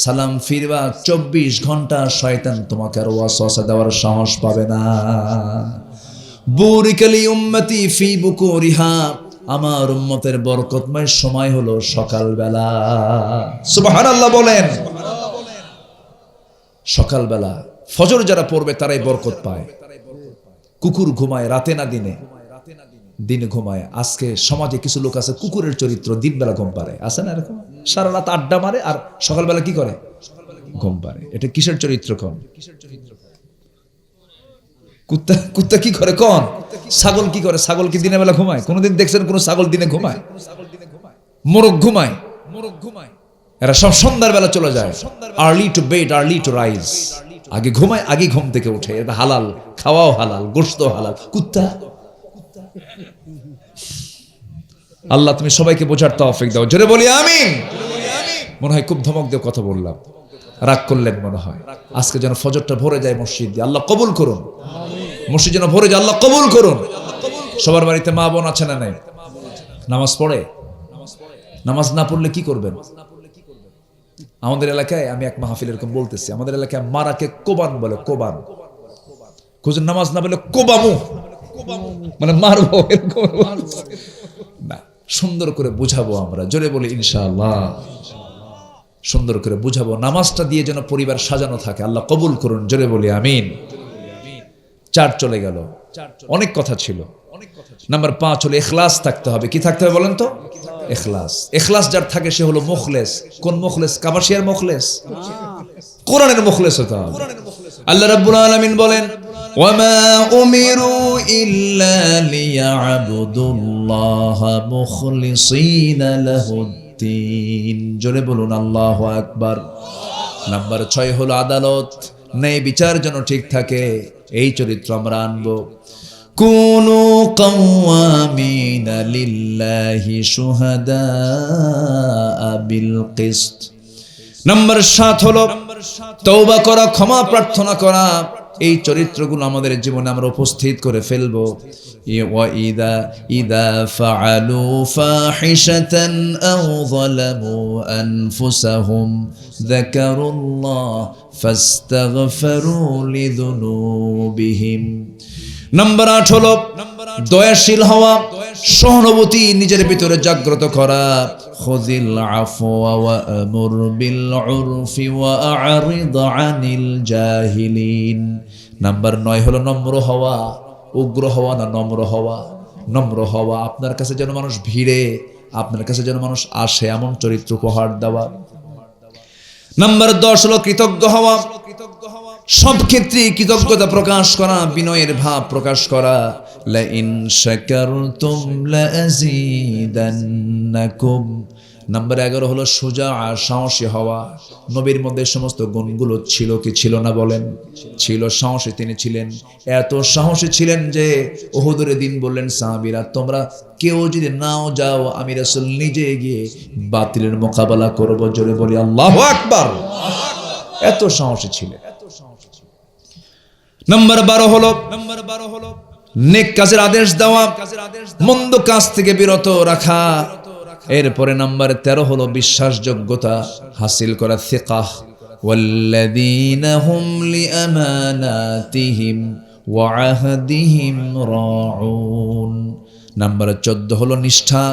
সালাম ফিরবা, 24 ঘন্টা শয়তান তোমাকে আর ওয়াসওয়াসা দেওয়ার সাহস পাবে না। বুরিকালি উম্মতি ফি বুকুরিহা, আমার উম্মতের বরকতময় সময় হলো সকালবেলা। সুবহানাল্লাহ বলেন। সকালবেলা ফজর যারা পড়বে তারাই বরকত পায়। কুকুর ঘুমায় রাতে না দিনে? দিনে ঘুমায়। আজকে সমাজে কিছু লোক আছে কুকুরের চরিত্র, দিনবেলা ঘুম পারে, আছে না এরকম? সারা রাত আড্ডা মারে আর সকালবেলা কি করে? ঘুম পারে। এটা কিসের চরিত্র? কোন কুত্তা কি করে? কোন ছাগল কি করে? ছাগল কি দিনের বেলা ঘুমায়? কোনদিন দেখছেন কোন ছাগল দিনে ঘুমায়? মোরগ ঘুমায়। এরা সব সন্ধ্যার বেলা চলে যায়। Early to bed early to rise, আগে ঘুমায় আগে ঘুম থেকে উঠে। এটা হালাল, খাওয়াও হালাল, গোশত হালাল। কুত্তা। আল্লাহ তুমি সবাইকে বোঝার তৌফিক দাও, জোরে বলি আমিন। মনে হয় খুব ধমক দিয়ে কথা বললাম, রাগ করলেন মনে হয়। আজকে যেন ফজরটা ভরে যায় মসজিদ দিয়ে, আল্লাহ কবুল করুন। মসজিদ যেন ভরে যায়, আল্লাহ কবুল করুন। সবার বাড়িতে মা বোন আছে না নাই? নামাজ পড়ে? নামাজ না পড়লে কি করবেন? আমাদের এলাকায় আমি এক মাহফিল এরকম বলতেছি, আমাদের এলাকায় মারাকে কোবান বলে। কোবান খুঁজে নামাজ না বলে কোবামু, মানে মারবো, এরকম না। সুন্দর করে বুঝাবো আমরা, জোরে বলি ইনশাআল্লাহ। সুন্দর করে বুঝাবো, নামাজটা দিয়ে যেন পরিবার সাজানো থাকে। আল্লাহ কবুল করুন, জোরে বলি আমিন। 4 চলে গেল, অনেক কথা ছিল। নাম্বার 5 হলো ইখলাস থাকতে হবে। কি থাকতে হবে বলেন তো? ইখলাস। ইখলাস যার থাকে সে হলো মুখলেস। কোন মুখলেস? কাবাসিয়ার মুখলেস, কোরআনের মুখলেস হতে হবে। আল্লাহ রাব্বুল আলামিন বলেন, ওয়ামা উমিরু ইল্লা লিয়াবুদুল্লাহা মুখলিসিনা লাহুদ্দিন। জোরে বলুন আল্লাহু আকবার। নাম্বার 6 হলো আদালত, ন্যায় বিচার যেন ঠিক থাকে, এই চরিত্র আমরা আনবো। কুনু কাওয়ামিনা লিল্লাহি শুহাদা বিল কিসত। নাম্বার 7 হলো তওবা করা, ক্ষমা প্রার্থনা করা। এই চরিত্রগুলো আমাদের জীবনে আমরা উপস্থিত করে ফেলবো। ওয়া ইদা ফাআলু ফাহিশাতান আও যালামু আনফুসাহুম যাকারুল্লাহ ফাস্তাগফিরু লিযুনুবিহিম। নাম্বার 8 হলো দয়াশীল হওয়া, সহানুভূতি নিজের ভিতরে জাগ্রত করা। খুযিল আফওয়া ওয়া আমুর বিল উরফি ওয়া আ'রিদ আনিল জাহিলিন। নাম্বার 9 হলো নম্র হওয়া। উগ্র হওয়া না, নম্র হওয়া। নম্র হওয়া, আপনার কাছে যেন মানুষ ভিড়ে, আপনার কাছে যেন মানুষ আসে, এমন চরিত্র উপহার দেওয়া। নাম্বার 10 হলো কৃতজ্ঞ হওয়া। সব ক্ষেত্রে কৃতজ্ঞতা প্রকাশ করা, বিনয়ের ভাব প্রকাশ করা। লা ইন শাকারতুম লাযীদান্নাকুম। নাম্বার 11 হলো সুজা, সাহসী হওয়া। নবীর মধ্যে সমস্ত গুণগুলো ছিল কি ছিল না বলেন? ছিল। সাহসী তিনি ছিলেন, এত সাহসী ছিলেন যে উহুদের দিন বললেন সাহাবীরা, তোমরা কেউ যদি নাও যাও, আমি রাসূল নিজে গিয়ে বাতিলের মোকাবেলা করব। জোরে বলি আল্লাহু আকবার। এত সাহসী ছিলেন। নাম্বার 12 হলো নেক কাজের আদেশ দেওয়া, মন্দ কাজ থেকে বিরত রাখা। এরপরে নাম্বার 13 হলো বিশ্বাসযোগ্যতা হাসিল করা, সিকাহ। ওয়াল্লাযীনা হুম লিআমানাতিহিম ওয়া আহদিহিম রাউন। নাম্বার 14 হলো নিষ্ঠা,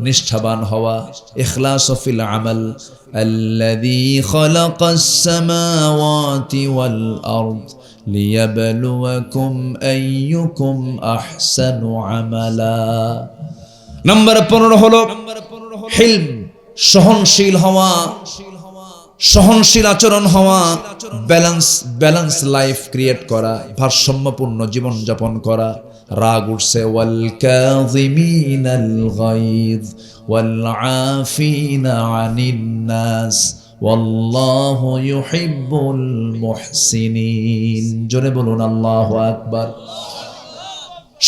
নিষ্ঠাবান হওয়া, ইখলাস ফিল আমাল। আল্লাযী খালাকাস সামাওয়াতি ওয়াল আরদ লিয়াবলুয়াকুম আইয়ুকুম আহসানু আমালা। নাম্বার 15 হলো হিলম, সহনশীল হওয়া, সহনশীল আচরণ হওয়া, ব্যালেন্স লাইফ ক্রিয়েট করা, ভারসাম্যপূর্ণ জীবন যাপন করা। রাগ উঠছে, ওয়াল কাযিমিনাল গায়জ ওয়াল আফিনা আনিন নাস ওয়াল্লাহু ইউহিব্বুল মুহসিনিন। জোরে বলুন আল্লাহু আকবার।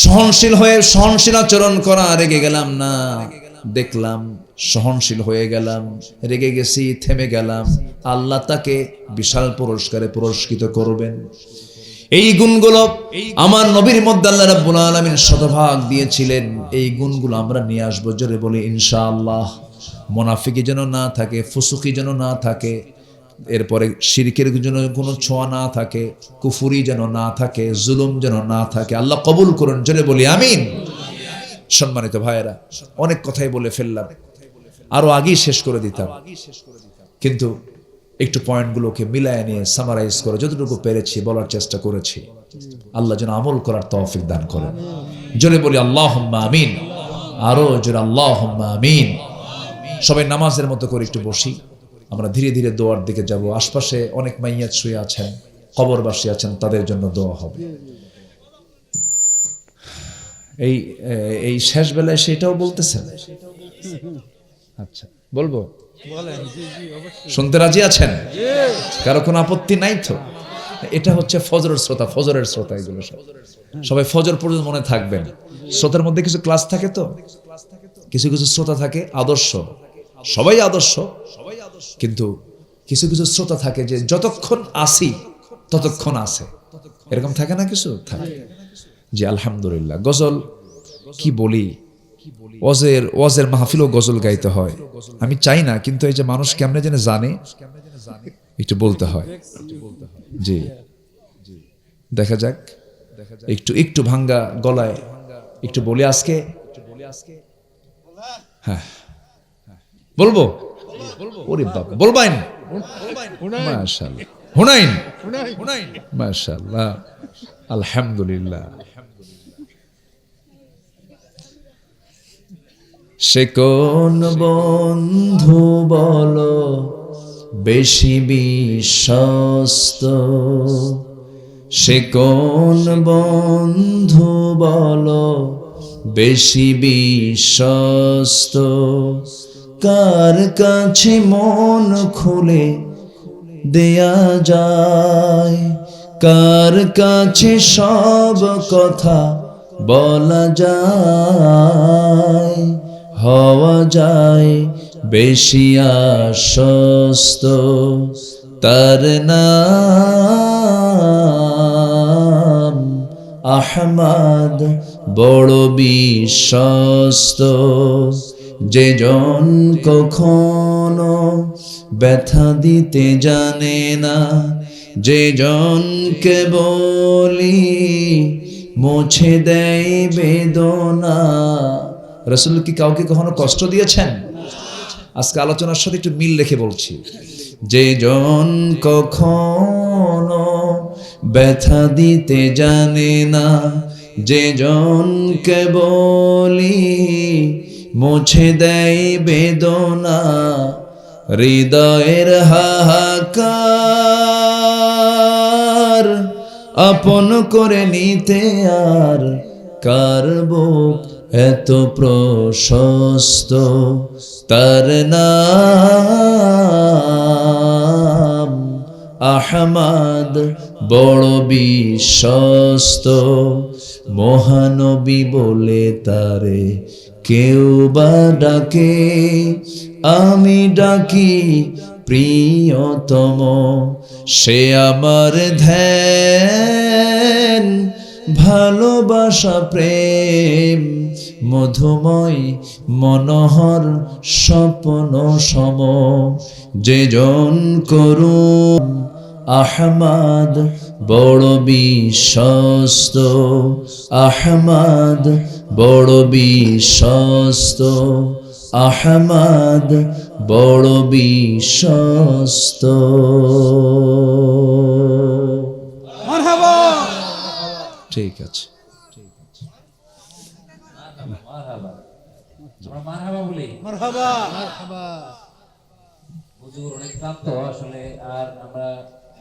সহনশীল হয়ে সহনশীল আচরণ করা, রেগে গেলাম না, দেখলাম সহনশীল হয়ে গেলাম, রেগে গেছি, থেমে গেলাম, আল্লাহ তাকে বিশাল পুরস্কারে পুরস্কৃত করবেন। এই গুণগুলো আমার নবীর মধ্যে আল্লাহ রাব্বুল আলামিন শতভাগ দিয়েছিলেন। এই গুণগুলো আমরা নিয়ে আসবো, জোরে বলি ইনশাআল্লাহ। মুনাফিকি যেন না থাকে, ফুসুকি যেন না থাকে, এরপরে শিরকের যেন কোনো ছোঁয়া না থাকে, কুফুরি যেন না থাকে, জুলুম যেন না থাকে। আল্লাহ কবুল করুন, জোরে বলি আমিন। সম্মানিত ভাইয়েরা, অনেক কথাই বলে ফেললাম, আরো আগেই শেষ করে দিতাম, কিন্তু একটু পয়েন্টগুলোকে মিলায় নিয়ে সামারাইজ করে যতটুকু পেরেছি বলার চেষ্টা করেছি। আল্লাহ যেন আমল করার তৌফিক দান করেন, জোরে বলি আল্লাহুম্মা আমিন। আরো জোরে আল্লাহুম্মা আমিন। সবাই নামাজের মতো করে একটু বসি, আমরা ধীরে ধীরে দোয়ার দিকে যাব। আশপাশে অনেক মাইয়াত শুয়ে আছেন, কবরবাসী আছেন, তাদের জন্য দোয়া হবে। এই শেষ বেলায় সেটাও বলতেছেন? আচ্ছা, বলবো? শুনতে রাজি আছেন? কারো কোনো আপত্তি নাই তো? এটা হচ্ছে ফজরের শ্রোতা, ফজরের শ্রোতা এগুলো সব। সবাই ফজর পর্যন্ত মনে থাকবেন। শ্রোতার মধ্যে কিছু ক্লাস থাকে, তো কিছু কিছু শ্রোতা থাকে আদর্শ, সবাই আদর্শ, কিন্তু কিছু কিছু শ্রোতা থাকে যে যতক্ষণ আসি ততক্ষণ আসে, এরকম থাকে না? কিছু থাকে। জি আলহামদুলিল্লাহ। গজল কি বলি, ওয়াজের মাহফিলও গজল গাইতে হয়। আমি চাই না, কিন্তু এই যে মানুষ কেমনে যেন জানে, একটু বলতে হয়। জি, দেখা যাক, একটু ভাঙ্গা গলায় একটু বলি আজকে। হ্যাঁ, বলবো? ওরে বাবা, বলবেন? মাশাআল্লাহ, হুনাইন, মাশাআল্লাহ, আলহামদুলিল্লাহ। সে কোন বন্ধু বলো বেশি বিশ্বস্ত, সে কোন বন্ধু বলো বেশি বিশ্বস্ত, কার কাছে মন খুলে দেয়া যায়, কার কাছে সব কথা বলা যায়, হওয়া যায় বেশি আশ্বস্ত, তার নাম আহমদ বড় বিশ্বস্ত, যে জন কখনো ব্যথা দিতে জানে না, যে জনকে বলি মুছে দেয় বেদনা। রাসূল কি কাউকে কখনো কষ্ট দিয়েছেন? আজকে আলোচনার সাথে একটু মিল রেখে বলছি, যে জন কখনো ব্যথা দিতে জানে না, যে জনকে বলি মুছে দেয় বেদনা, হৃদয়ের হাহাকার আপন করে নিতে আর কার বুক এত প্রশস্ত, তার নাম আহমদ বড় বিশ্বস্ত, মহানবী বলে তারে কেউ বা ডাকে, আমি ডাকি প্রিয়তম, সে আমার ধ্যান ভালোবাসা প্রেম মধুময় মনোহর স্বপ্ন সম, যে জন করুণ আহমদ বড় বিশ্বস্ত, আহমদ বড় বিশ্বস্ত, আহমদ বড় বিশ্বস্ত। মারহাবা। ঠিক আছে, আমরা মারহাবা বলি। মারহাবা। হুজুর অনেক ক্লান্ত, আসলে আর আমরা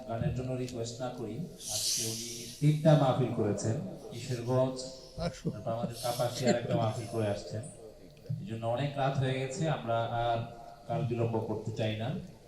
গানের জন্য রিকোয়েস্ট না করি। আজকে উনি 3টা মাহফিল করেছেন, কিশোরগঞ্জ, তারপর আমাদের কাপাসিয়ার একটা মাহফিল করে আসছেন। এই জন্য অনেক রাত হয়ে গেছে, আমরা আর কাল বিলম্ব করতে চাই না।